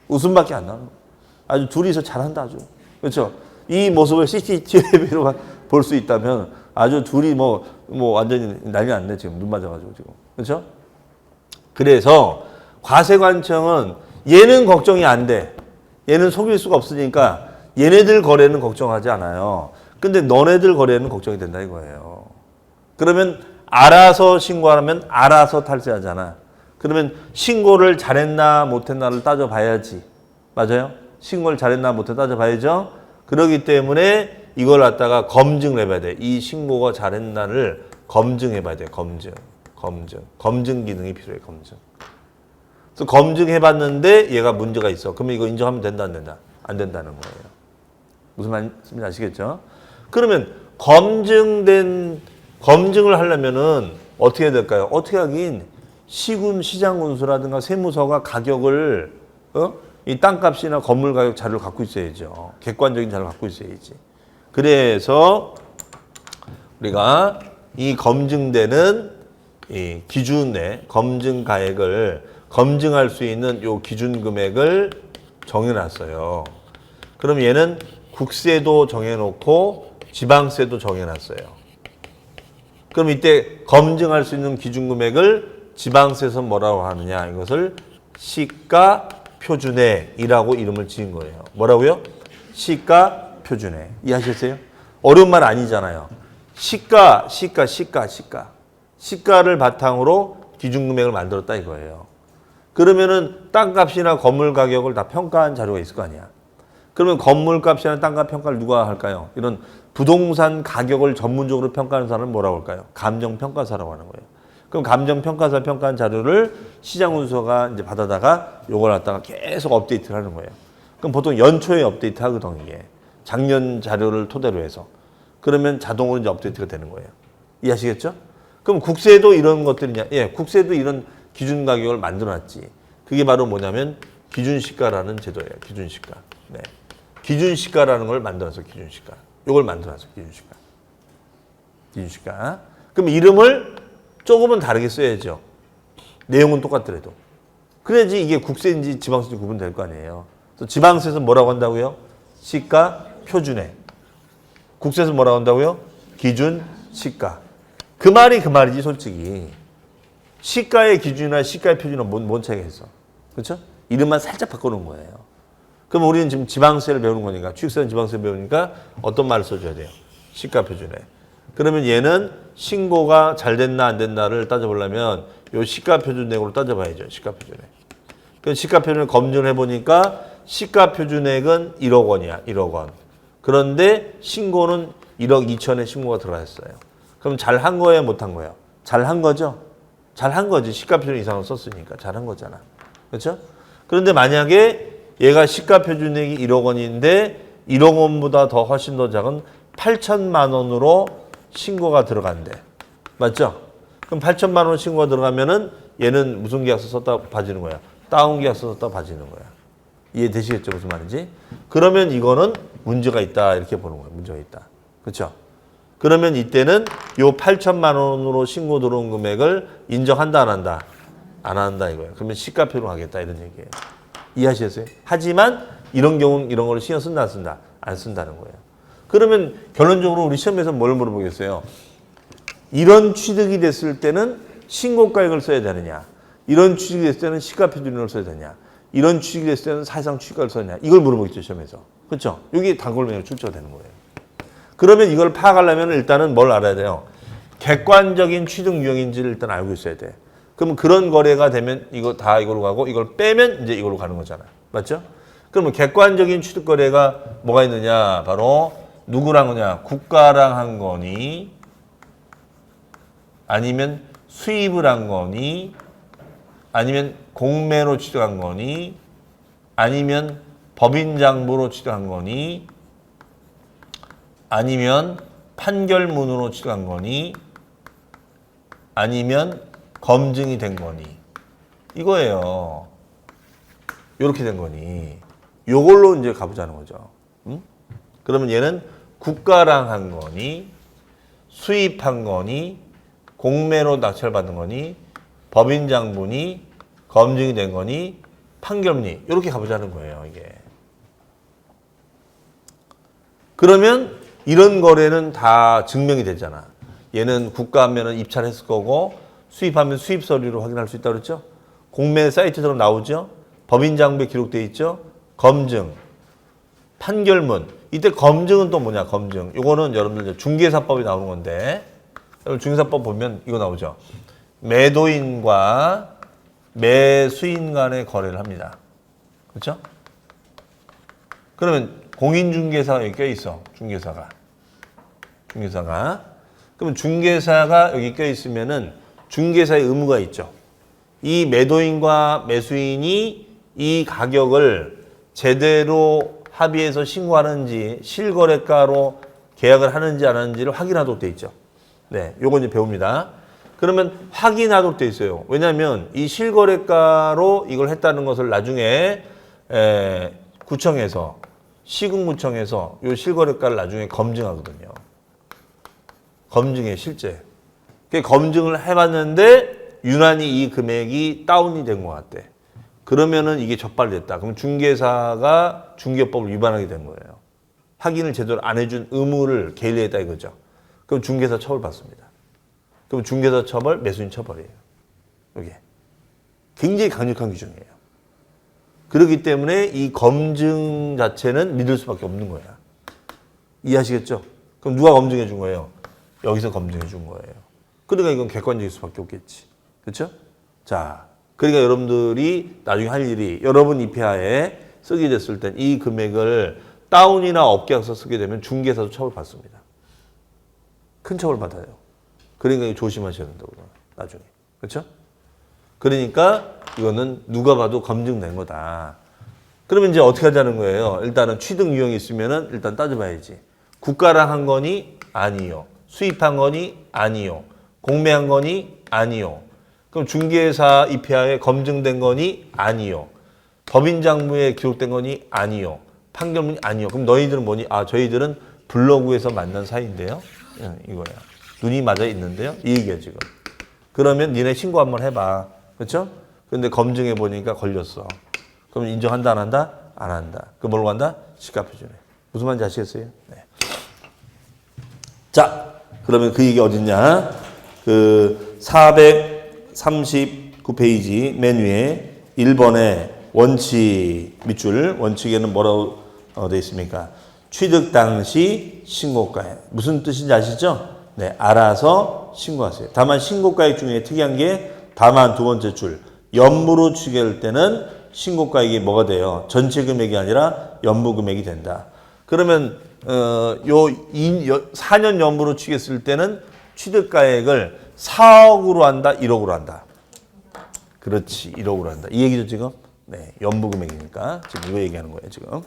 웃음밖에 안 나오는 거예요. 아주 둘이서 잘한다 아주. 그렇죠? 이 모습을 CCTV로 볼 수 있다면 아주 둘이 뭐 완전히 난리 났네 지금 눈 맞아가지고 지금. 그렇죠? 그래서 과세관청은 얘는 걱정이 안 돼. 얘는 속일 수가 없으니까 얘네들 거래는 걱정하지 않아요. 근데 너네들 거래는 걱정이 된다 이거예요. 그러면 알아서 신고하면 알아서 탈세하잖아. 그러면 신고를 잘했나 못했나를 따져봐야지. 맞아요? 신고를 잘했나 못했나 따져봐야죠. 그렇기 때문에 이걸 갖다가 검증을 해봐야 돼. 이 신고가 잘했나를 검증해봐야 돼. 검증 기능이 필요해. 검증. 그래서 검증해봤는데 얘가 문제가 있어. 그러면 이거 인정하면 된다 안 된다? 안 된다는 거예요. 무슨 말인지 아시겠죠? 그러면 검증을 하려면은 어떻게 해야 될까요? 어떻게 하긴 시군 시장군수라든가 세무서가 가격을 이 땅값이나 건물 가격 자료를 갖고 있어야죠. 객관적인 자료를 갖고 있어야지. 그래서 우리가 이 검증되는 이 기준의 검증 가액을 검증할 수 있는 요 기준 금액을 정해놨어요. 그럼 얘는 국세도 정해놓고 지방세도 정해놨어요. 그럼 이때 검증할 수 있는 기준 금액을 지방세에서 뭐라고 하느냐? 이것을 시가 표준액이라고 이름을 지은 거예요. 뭐라고요? 시가 표준액. 이해하셨어요? 어려운 말 아니잖아요. 시가를 바탕으로 기준금액을 만들었다 이거예요. 그러면은 땅값이나 건물 가격을 다 평가한 자료가 있을 거 아니야. 그러면 건물값이나 땅값 평가를 누가 할까요? 이런 부동산 가격을 전문적으로 평가하는 사람은 뭐라고 할까요? 감정평가사라고 하는 거예요. 그럼 감정평가사 평가한 자료를 시장운수가 이제 받아다가 요걸 갖다가 계속 업데이트를 하는 거예요. 그럼 보통 연초에 업데이트 하거든, 이게. 작년 자료를 토대로 해서. 그러면 자동으로 이제 업데이트가 되는 거예요. 이해하시겠죠? 그럼 국세도 이런 것들이냐? 예, 국세도 이런 기준 가격을 만들어놨지. 그게 바로 뭐냐면 기준시가라는 제도예요. 기준시가. 네. 기준시가라는 걸 만들어서 기준시가. 요걸 만들어서 기준시가. 기준시가. 그럼 이름을 조금은 다르게 써야죠. 내용은 똑같더라도. 그래야지 이게 국세인지 지방세인지 구분될 거 아니에요. 그래서 지방세에서 뭐라고 한다고요? 시가 표준액. 국세에서 뭐라고 한다고요? 기준 시가. 그 말이지 솔직히. 시가의 기준이나 시가의 표준은 뭔 차이가 있어? 그렇죠? 이름만 살짝 바꿔놓은 거예요. 그럼 우리는 지금 지방세를 배우는 거니까, 취득세는 지방세 배우니까 어떤 말을 써줘야 돼요? 시가 표준액. 그러면 얘는 신고가 잘 됐나 안 됐나를 따져보려면 요 시가 표준액으로 따져봐야죠. 시가 표준액. 그 시가 표준액 검증을 해보니까 시가 표준액은 1억 원이야. 1억 원. 그런데 신고는 1억 2천에 신고가 들어왔어요. 그럼 잘한 거예요? 못한 거예요? 잘한 거죠? 잘한 거지. 시가 표준 이상을 썼으니까 잘한 거잖아. 그렇죠? 그런데 만약에 얘가 시가 표준액이 1억 원인데 1억 원보다 더 훨씬 더 작은 8천만 원으로 신고가 들어간대. 맞죠? 그럼 8천만 원 신고가 들어가면은 얘는 무슨 계약서 썼다 봐지는 거야? 다운 계약서 썼다 봐지는 거야. 이해되시겠죠? 무슨 말인지? 그러면 이거는 문제가 있다. 이렇게 보는 거예요. 문제가 있다. 그렇죠? 그러면 이때는 요 8천만 원으로 신고 들어온 금액을 인정한다 안 한다? 안 한다 이거예요. 그러면 시가표로 하겠다 이런 얘기예요. 이해하시겠어요? 하지만 이런 경우는 이런 걸 신경 쓴다 안 쓴다? 안 쓴다는 거예요. 그러면 결론적으로 우리 시험에서 뭘 물어보겠어요? 이런 취득이 됐을 때는 신고가액을 써야 되느냐? 이런 취득이 됐을 때는 시가표준을 써야 되느냐? 이런 취득이 됐을 때는 사실상 취득가를 써야 되느냐? 이걸 물어보겠죠, 시험에서. 그렇죠? 여기 단골명으로 출제가 되는 거예요. 그러면 이걸 파악하려면 일단은 뭘 알아야 돼요? 객관적인 취득 유형인지를 일단 알고 있어야 돼. 그러면 그런 거래가 되면 이거 다 이걸로 가고 이걸 빼면 이제 이걸로 가는 거잖아요. 맞죠? 그러면 객관적인 취득 거래가 뭐가 있느냐? 바로 누구랑 하냐? 국가랑 한 거니? 아니면 수입을 한 거니? 아니면 공매로 취득한 거니? 아니면 법인장부로 취득한 거니? 아니면 판결문으로 취득한 거니? 아니면 검증이 된 거니? 이거예요. 이렇게 된 거니? 요걸로 이제 가보자는 거죠. 응? 그러면 얘는 국가랑 한 거니? 수입한 거니? 공매로 낙찰받은 거니? 법인장부니? 검증이 된 거니? 판결문이? 이렇게 가보자는 거예요, 이게. 그러면 이런 거래는 다 증명이 되잖아. 얘는 국가하면은 입찰을 했을 거고 수입하면 수입 서류로 확인할 수 있다고 그랬죠? 공매 사이트처럼 나오죠? 법인장부에 기록되어 있죠? 검증, 판결문. 이때 검증은 또 뭐냐? 검증. 이거는 여러분들 중개사법이 나오는 건데 여러분 중개사법 보면 이거 나오죠? 매도인과 매수인 간의 거래를 합니다. 그렇죠? 그러면 공인중개사가 여기 껴있어. 중개사가. 그러면 중개사가 여기 껴있으면은 중개사의 의무가 있죠. 이 매도인과 매수인이 이 가격을 제대로 합의해서 신고하는지 실거래가로 계약을 하는지 안 하는지를 확인하도록 돼 있죠. 네, 요거 이제 배웁니다. 그러면 확인하도록 돼 있어요. 왜냐하면 이 실거래가로 이걸 했다는 것을 나중에 구청에서 시군구청에서 이 실거래가를 나중에 검증하거든요. 검증해 실제. 검증을 해봤는데 유난히 이 금액이 다운이 된 것 같대. 그러면은 이게 적발됐다. 그럼 중개사가 중개법을 위반하게 된 거예요. 확인을 제대로 안 해준 의무를 게일리했다 이거죠. 그럼 중개사 처벌받습니다. 그럼 중개사 처벌, 매수인 처벌이에요. 이게 굉장히 강력한 기준이에요. 그렇기 때문에 이 검증 자체는 믿을 수밖에 없는 거야. 이해하시겠죠? 그럼 누가 검증해 준 거예요? 여기서 검증해 준 거예요. 그러니까 이건 객관적일 수밖에 없겠지. 그렇죠? 자, 그러니까 여러분들이 나중에 할 일이 여러분 입회하에 쓰게 됐을 땐 이 금액을 다운이나 업계약서 쓰게 되면 중개사도 처벌받습니다. 큰 처벌 받아요. 그러니까 이거 조심하셔야 된다고요. 나중에. 그렇죠? 그러니까 이거는 누가 봐도 검증된 거다. 그러면 이제 어떻게 하자는 거예요? 일단은 취득 유형이 있으면은 일단 따져봐야지. 국가랑 한 거니? 아니요. 수입한 거니? 아니요. 공매한 거니? 아니요. 그럼 중개사 입회하에 검증된 거니? 아니요. 법인장부에 기록된 거니? 아니요. 판결문이? 아니요. 그럼 너희들은 뭐니? 아, 저희들은 블로그에서 만난 사이인데요. 이거야. 눈이 맞아 있는데요. 이 얘기야 지금. 그러면 니네 신고 한번 해봐. 그렇죠? 근데 검증해 보니까 걸렸어. 그럼 인정한다 안 한다? 안 한다. 그 뭘로 간다? 시가표준에. 무슨 말인지 아시겠어요? 네. 자, 그러면 그 얘기 어딨냐? 그 439페이지 맨 위에 1번에 원칙 밑줄, 원칙에는 뭐라고 되어 있습니까? 취득 당시 신고가액. 무슨 뜻인지 아시죠? 네, 알아서 신고하세요. 다만 신고가액 중에 특이한 게 다만 두 번째 줄, 연무로 취계할 때는 신고가액이 뭐가 돼요? 전체 금액이 아니라 연무 금액이 된다. 그러면 4년 연무로 취계했을 때는 취득가액을 4억으로 한다, 1억으로 한다. 그렇지, 1억으로 한다. 이 얘기죠 지금? 네, 연무 금액이니까 지금 이거 얘기하는 거예요 지금.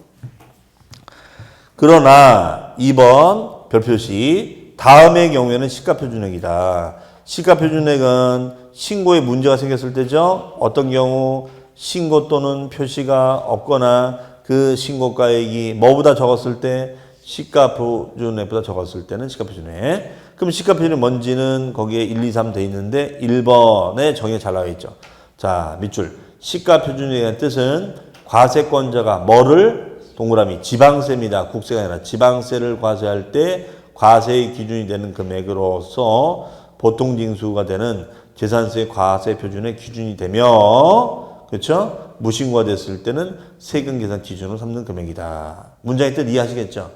그러나 2번 별표시 다음의 경우에는 시가표준액이다. 시가표준액은 신고에 문제가 생겼을 때죠. 어떤 경우 신고 또는 표시가 없거나 그 신고가액이 뭐보다 적었을 때 시가표준액보다 적었을 때는 시가표준액. 그럼 시가표준액 뭔지는 거기에 1, 2, 3 돼 있는데 1번에 정의가 잘 나와 있죠. 자, 밑줄. 시가표준액의 뜻은 과세권자가 뭐를 동그라미 지방세입니다. 국세가 아니라 지방세를 과세할 때 과세의 기준이 되는 금액으로서 보통징수가 되는 재산세 과세 표준의 기준이 되며, 그렇죠? 무신고가 됐을 때는 세금 계산 기준으로 삼는 금액이다. 문장의 뜻 이해하시겠죠?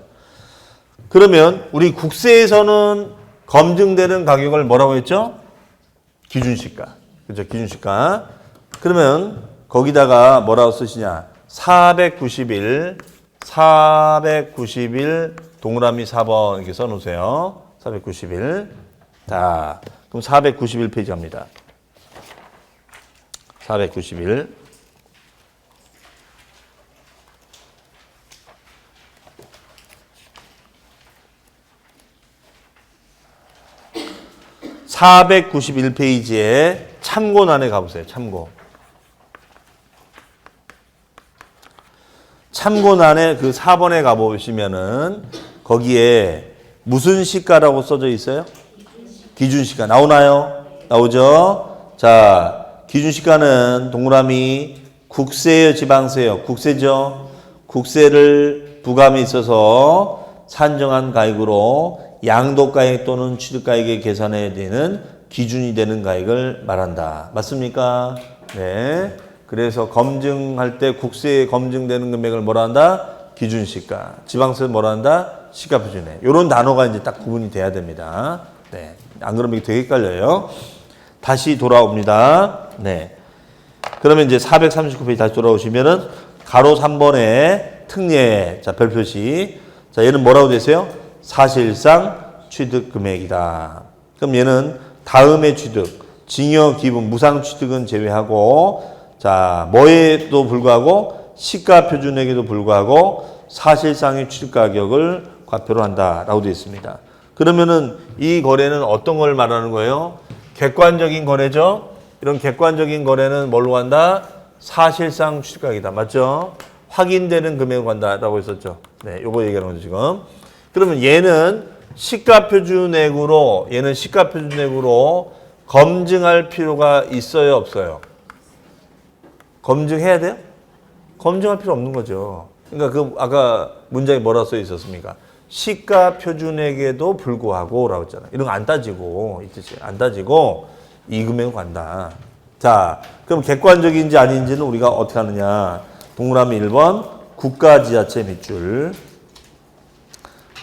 그러면 우리 국세에서는 검증되는 가격을 뭐라고 했죠? 기준시가. 그렇죠? 기준시가. 그러면 거기다가 뭐라고 쓰시냐? 491 동그라미 4번 이렇게 써놓으세요. 491. 자, 그럼 491페이지 갑니다. 491. (491페이지에) 참고란에 가보세요. 참고란에 그 4번에 가보시면은 거기에 무슨 시가라고 써져 있어요? 기준시가 나오나요? 나오죠? 자, 기준시가는 동그라미 국세예요, 지방세예요? 국세죠? 국세를 부감에 있어서 산정한 가액으로 양도가액 또는 취득가액에 계산해야 되는 기준이 되는 가액을 말한다. 맞습니까? 네. 그래서 검증할 때 국세에 검증되는 금액을 뭐라 한다? 기준시가. 지방세 뭐라 한다? 시가표준액. 이런 단어가 이제 딱 구분이 돼야 됩니다. 네. 안 그러면 이게 되게 헷갈려요. 다시 돌아옵니다. 네. 그러면 이제 439페이지 다시 돌아오시면은 가로 3번에 특례. 자, 별표시. 자, 얘는 뭐라고 되세요? 사실상 취득 금액이다. 그럼 얘는 다음의 취득, 징역, 기분, 무상 취득은 제외하고, 자, 뭐에도 불구하고 시가표준액에도 불구하고 사실상의 취득 가격을 과표로 한다라고 되어 있습니다. 그러면은 이 거래는 어떤 걸 말하는 거예요? 객관적인 거래죠. 이런 객관적인 거래는 뭘로 간다? 사실상 취득 가격이다. 맞죠? 확인되는 금액으로 간다라고 했었죠. 네, 요거 얘기하는 거죠 지금. 그러면 얘는 시가표준액으로 검증할 필요가 있어요, 없어요? 검증해야 돼요? 검증할 필요 없는 거죠. 그러니까 그 아까 문장에 뭐라 써 있었습니까? 시가표준액에도 불구하고 라고 했잖아요. 이런 거 안 따지고, 이 뜻이에요. 안 따지고 이 금액으로 간다. 자, 그럼 객관적인지 아닌지는 우리가 어떻게 하느냐? 동그라미 1번 국가지자체 밑줄.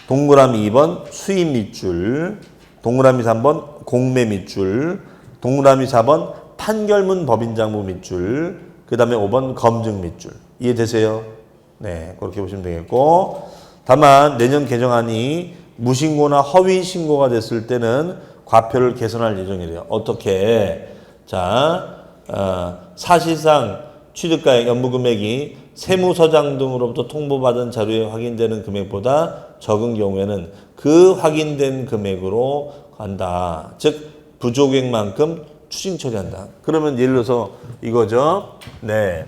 동그라미 2번 수입 밑줄, 동그라미 3번 공매 밑줄, 동그라미 4번 판결문 법인장부 밑줄, 그 다음에 5번 검증 밑줄. 이해되세요? 네, 그렇게 보시면 되겠고, 다만 내년 개정안이 무신고나 허위 신고가 됐을 때는 과표를 개선할 예정이래요. 어떻게? 자, 사실상 취득가액 연부금액이 세무서장 등으로부터 통보받은 자료에 확인되는 금액보다 적은 경우에는 그 확인된 금액으로 간다. 즉 부족액만큼 추징 처리한다. 그러면 예를 들어서 이거죠. 네,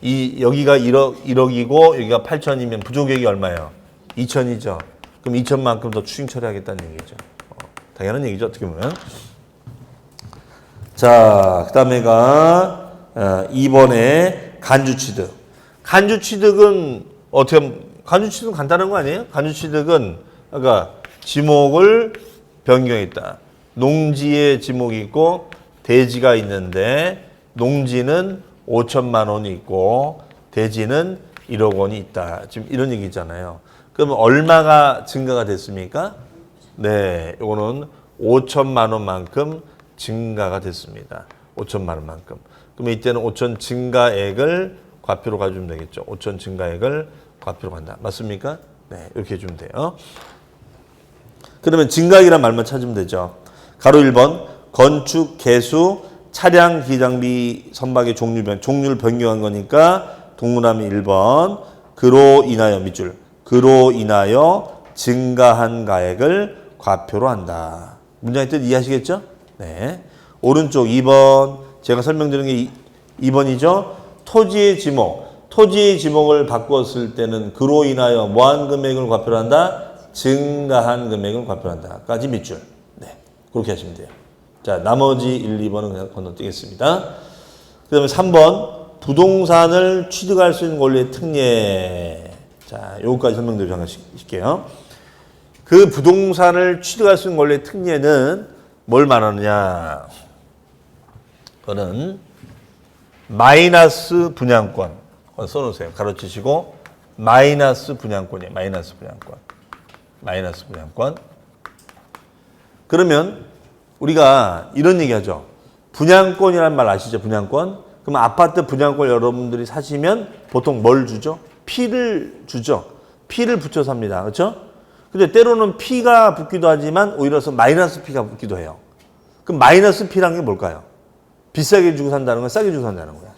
여기가 1억이고 여기가 8천이면 부족액이 얼마예요? 2천이죠. 그럼 2천만큼 더 추징 처리하겠다는 얘기죠. 당연한 얘기죠. 어떻게 보면. 자, 그 다음에가 2번에 간주취득. 간주취득은 어떻게 하면, 간주취득은 간단한 거 아니에요? 간주취득은 아까 지목을 변경했다. 농지에 지목이 있고 대지가 있는데 농지는 5천만 원이 있고 대지는 1억 원이 있다. 지금 이런 얘기잖아요. 그러면 얼마가 증가가 됐습니까? 네, 이거는 5천만 원만큼 증가가 됐습니다. 5천만 원만큼. 그러면 이때는 5천 증가액을 과표로 가주면 되겠죠. 5천 증가액을 과표로 간다. 맞습니까? 네, 이렇게 해주면 돼요. 그러면 증가액이란 말만 찾으면 되죠. 가로 1번 건축, 개수, 차량, 기장비, 선박의 종류를 변경한 거니까 동그라미 1번 그로 인하여 밑줄, 그로 인하여 증가한 가액을 과표로 한다. 문장의 뜻 이해하시겠죠? 네. 오른쪽 2번 제가 설명드린 게 2번이죠. 토지의 지목. 토지의 지목을 바꿨을 때는 그로 인하여 뭐한 금액을 과표로 한다? 증가한 금액을 과표로 한다. 까지 밑줄. 네. 그렇게 하시면 돼요. 자, 나머지 1, 2번은 그냥 건너뛰겠습니다. 그 다음에 3번 부동산을 취득할 수 있는 권리의 특례. 자, 요거까지 설명드릴게요. 그 부동산을 취득할 수 있는 권리의 특례는 뭘 말하느냐? 그거는 마이너스 분양권. 써놓으세요. 가로치시고 마이너스 분양권이에요. 마이너스 분양권. 마이너스 분양권. 그러면 우리가 이런 얘기하죠. 분양권이라는 말 아시죠? 분양권. 그럼 아파트 분양권 여러분들이 사시면 보통 뭘 주죠? P를 주죠. P를 붙여 삽니다. 그렇죠? 근데 때로는 P가 붙기도 하지만 오히려 마이너스 P가 붙기도 해요. 그럼 마이너스 P라는 게 뭘까요? 비싸게 주고 산다는 거야? 싸게 주고 산다는 거야?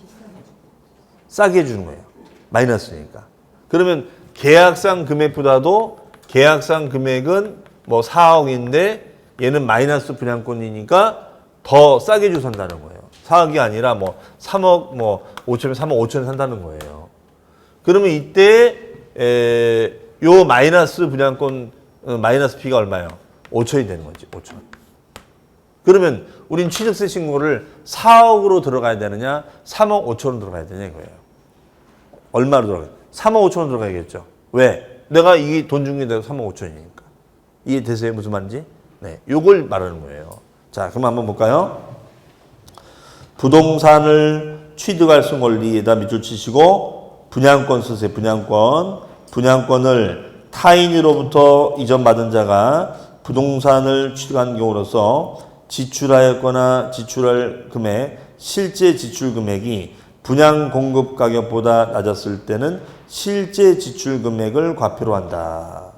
싸게 주는 거예요. 마이너스니까. 그러면 계약상 금액보다도 계약상 금액은 뭐 4억인데 얘는 마이너스 분양권이니까 더 싸게 주고 산다는 거예요. 4억이 아니라 뭐 3억 뭐 5천에 3억 5천에 산다는 거예요. 그러면 이때 요 마이너스 분양권 마이너스 P가 얼마예요? 5천이 되는 거지. 5천. 그러면 우린 취득세 신고를 4억으로 들어가야 되느냐 3억 5천으로 들어가야 되냐 이거예요. 얼마로 들어가요? 3억 5천으로 들어가야겠죠. 왜? 내가 이 돈 준 게 내가 3억 5천이니까. 이해되세요? 무슨 말인지? 네, 요걸 말하는 거예요. 자, 그럼 한번 볼까요? 부동산을 취득할 수 있는 권리에다 밑줄 치시고 분양권 쓰세요. 분양권을 타인으로부터 이전받은 자가 부동산을 취득한 경우로서 지출하였거나 지출할 금액, 실제 지출 금액이 분양 공급 가격보다 낮았을 때는 실제 지출 금액을 과표로 한다.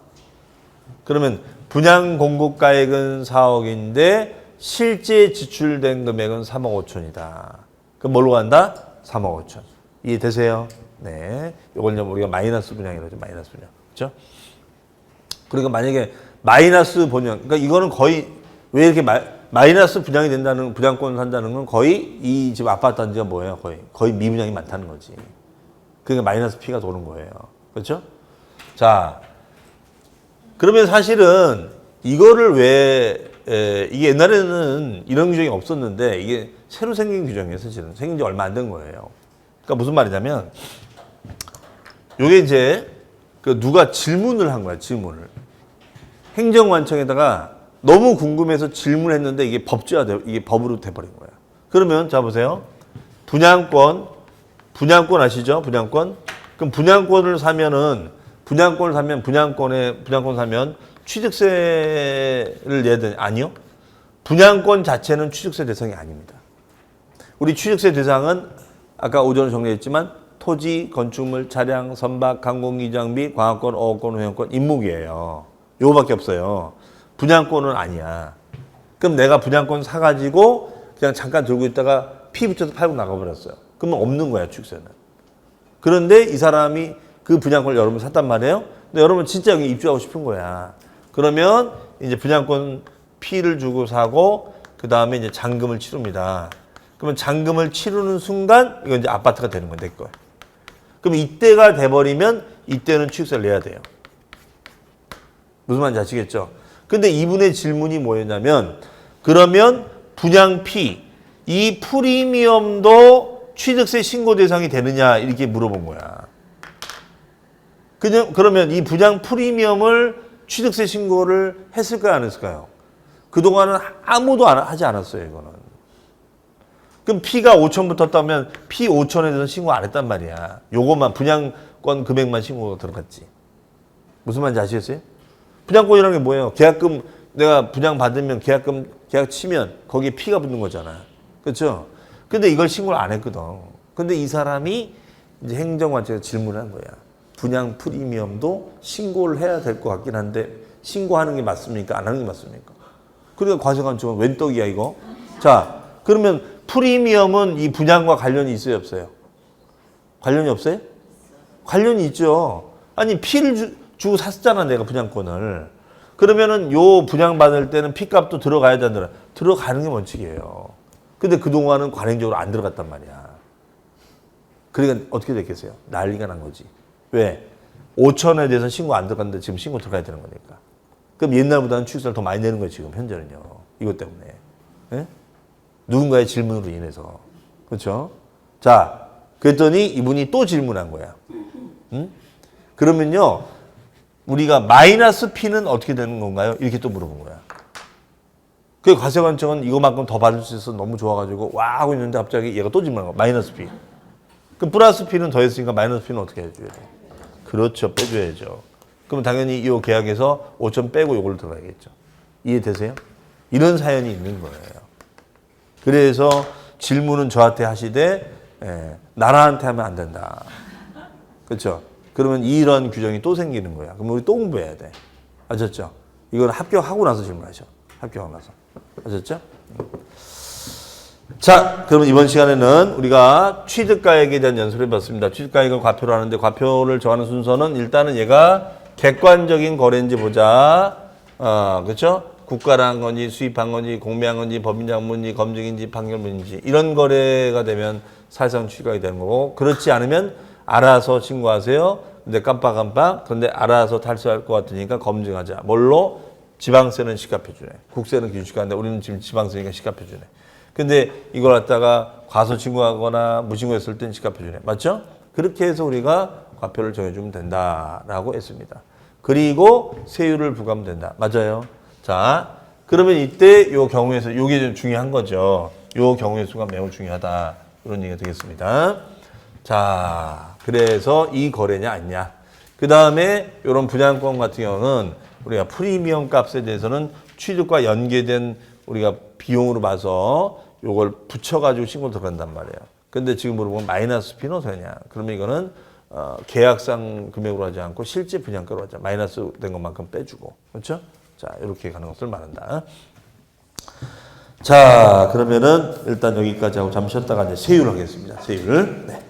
그러면 분양 공급 가액은 4억인데 실제 지출된 금액은 3억 5천이다. 그럼 뭘로 간다? 3억 5천. 이해되세요? 네. 이걸 우리가 마이너스 분양이라고 하죠. 마이너스 분양. 그렇죠? 그러니까 만약에 마이너스 분양, 그러니까 이거는 거의 왜 이렇게 마이너스 분양이 된다는, 분양권 산다는 건 거의 이 집 아파트 단지가 뭐예요? 거의 미분양이 많다는 거지. 그러니까 마이너스 P가 도는 거예요. 그렇죠? 자, 그러면 사실은 이거를 이게 옛날에는 이런 규정이 없었는데 이게 새로 생긴 규정이에요. 사실은 생긴 지 얼마 안 된 거예요. 그러니까 무슨 말이냐면 요게 이제 누가 질문을 한 거야. 질문을. 행정관청에다가 너무 궁금해서 질문했는데 이게 이게 법으로 돼버린 거야. 그러면 자 보세요. 분양권 아시죠? 분양권. 그럼 분양권을 사면은 분양권을 사면 분양권 사면 취득세를 내야 되냐? 아니요. 분양권 자체는 취득세 대상이 아닙니다. 우리 취득세 대상은 아까 오전에 정리했지만 토지, 건축물, 차량, 선박, 항공기 장비, 광학권, 어업권, 회원권, 임목이에요. 요거밖에 없어요. 분양권은 아니야. 그럼 내가 분양권 사가지고 그냥 잠깐 들고 있다가 피 붙여서 팔고 나가버렸어요. 그러면 없는 거야, 취득세는. 그런데 이 사람이 그 분양권을 여러분 샀단 말이에요. 근데 여러분 진짜 여기 입주하고 싶은 거야. 그러면 이제 분양권 피를 주고 사고 그 다음에 이제 잔금을 치릅니다. 그러면 잔금을 치르는 순간 이건 이제 아파트가 되는 거야, 내 거야. 그럼 이때가 돼버리면 이때는 취득세를 내야 돼요. 무슨 말인지 아시겠죠? 근데 이분의 질문이 뭐였냐면 그러면 분양피 이 프리미엄도 취득세 신고 대상이 되느냐 이렇게 물어본 거야. 그러면 이 분양 프리미엄을 취득세 신고를 했을까요, 안 했을까요? 그동안은 아무도 하지 않았어요, 이거는. 그럼 피가 5천 붙었다면 피 5천에 대해서 신고 안 했단 말이야. 요것만 분양권 금액만 신고가 들어갔지. 무슨 말인지 아시겠어요? 분양권이라는 게 뭐예요? 계약금 내가 분양 받으면 계약 치면 거기에 피가 붙는 거잖아. 그렇죠? 근데 이걸 신고를 안 했거든. 근데 이 사람이 이제 행정관청에서 질문을 한 거야. 분양 프리미엄도 신고를 해야 될 것 같긴 한데 신고하는 게 맞습니까? 안 하는 게 맞습니까? 그러니까 과세관청은 웬 떡이야 이거? 자, 그러면 프리미엄은 이 분양과 관련이 있어요, 없어요? 관련이 없어요? 관련이 있죠. 아니 피를 주고 샀잖아 내가 분양권을. 그러면은 요 분양 받을 때는 피값도 들어가야 되잖아. 들어가는 게 원칙이에요. 근데 그동안은 관행적으로 안 들어갔단 말이야. 그러니까 어떻게 됐겠어요? 난리가 난 거지. 왜? 5천에 대해서 신고 안 들어갔는데 지금 신고 들어가야 되는 거니까. 그럼 옛날보다는 취득세를 더 많이 내는 거예요, 지금 현재는요. 이것 때문에. 예? 누군가의 질문으로 인해서. 그렇죠? 자, 그랬더니 이분이 또 질문한 거야. 응? 그러면요, 우리가 마이너스 P는 어떻게 되는 건가요? 이렇게 또 물어본 거야. 그 과세관청은 이거만큼 더 받을 수 있어서 너무 좋아가지고 와 하고 있는데 갑자기 얘가 또 질문한 거야. 마이너스 P. 그럼 플러스 P는 더했으니까 마이너스 P는 어떻게 해줘야 돼? 그렇죠. 빼줘야죠. 그럼 당연히 이 계약에서 5천 빼고 이걸로 들어가야겠죠. 이해되세요? 이런 사연이 있는 거예요. 그래서 질문은 저한테 하시되 나라한테 하면 안 된다. 그렇죠? 그러면 이런 규정이 또 생기는 거야. 그럼 우리 또 공부해야 돼. 아셨죠? 이건 합격하고 나서 질문하셔. 합격하고 나서. 아셨죠? 자, 그러면 이번 시간에는 우리가 취득가액에 대한 연습을 해봤습니다. 취득가액을 과표로 하는데 과표를 정하는 순서는 일단은 얘가 객관적인 거래인지 보자. 그렇죠? 국가를 한 건지 수입한 건지 공매한 건지 법인장부인지 검증인지 판결문인지 이런 거래가 되면 사실상 취득가액이 되는 거고 그렇지 않으면 알아서 신고하세요. 근데 깜빡깜빡 그런데 알아서 탈수할 것 같으니까 검증하자. 뭘로? 지방세는 시가표주네. 국세는 기준시가인데 우리는 지금 지방세니까 시가표주네. 근데 이걸 갖다가 과소 신고하거나 무신고했을 땐 시가표주네. 맞죠? 그렇게 해서 우리가 과표를 정해주면 된다라고 했습니다. 그리고 세율을 부과하면 된다. 맞아요? 자, 그러면 이때 요 경우에서 요게 좀 중요한 거죠. 요 경우의 수가 매우 중요하다. 이런 얘기가 되겠습니다. 자, 그래서 이 거래냐 아니냐. 그 다음에 이런 분양권 같은 경우는 우리가 프리미엄 값에 대해서는 취득과 연계된 우리가 비용으로 봐서 요걸 붙여가지고 신고 들어간단 말이에요. 근데 지금 물어보면 마이너스 P는 어떻게 하냐. 그러면 이거는 계약상 금액으로 하지 않고 실제 분양가로 하자. 마이너스 된 것만큼 빼주고. 그렇죠? 자, 이렇게 가는 것을 말한다. 자, 그러면은 일단 여기까지 하고 잠시 쉬었다가 이제 세율 하겠습니다. 세율. 네.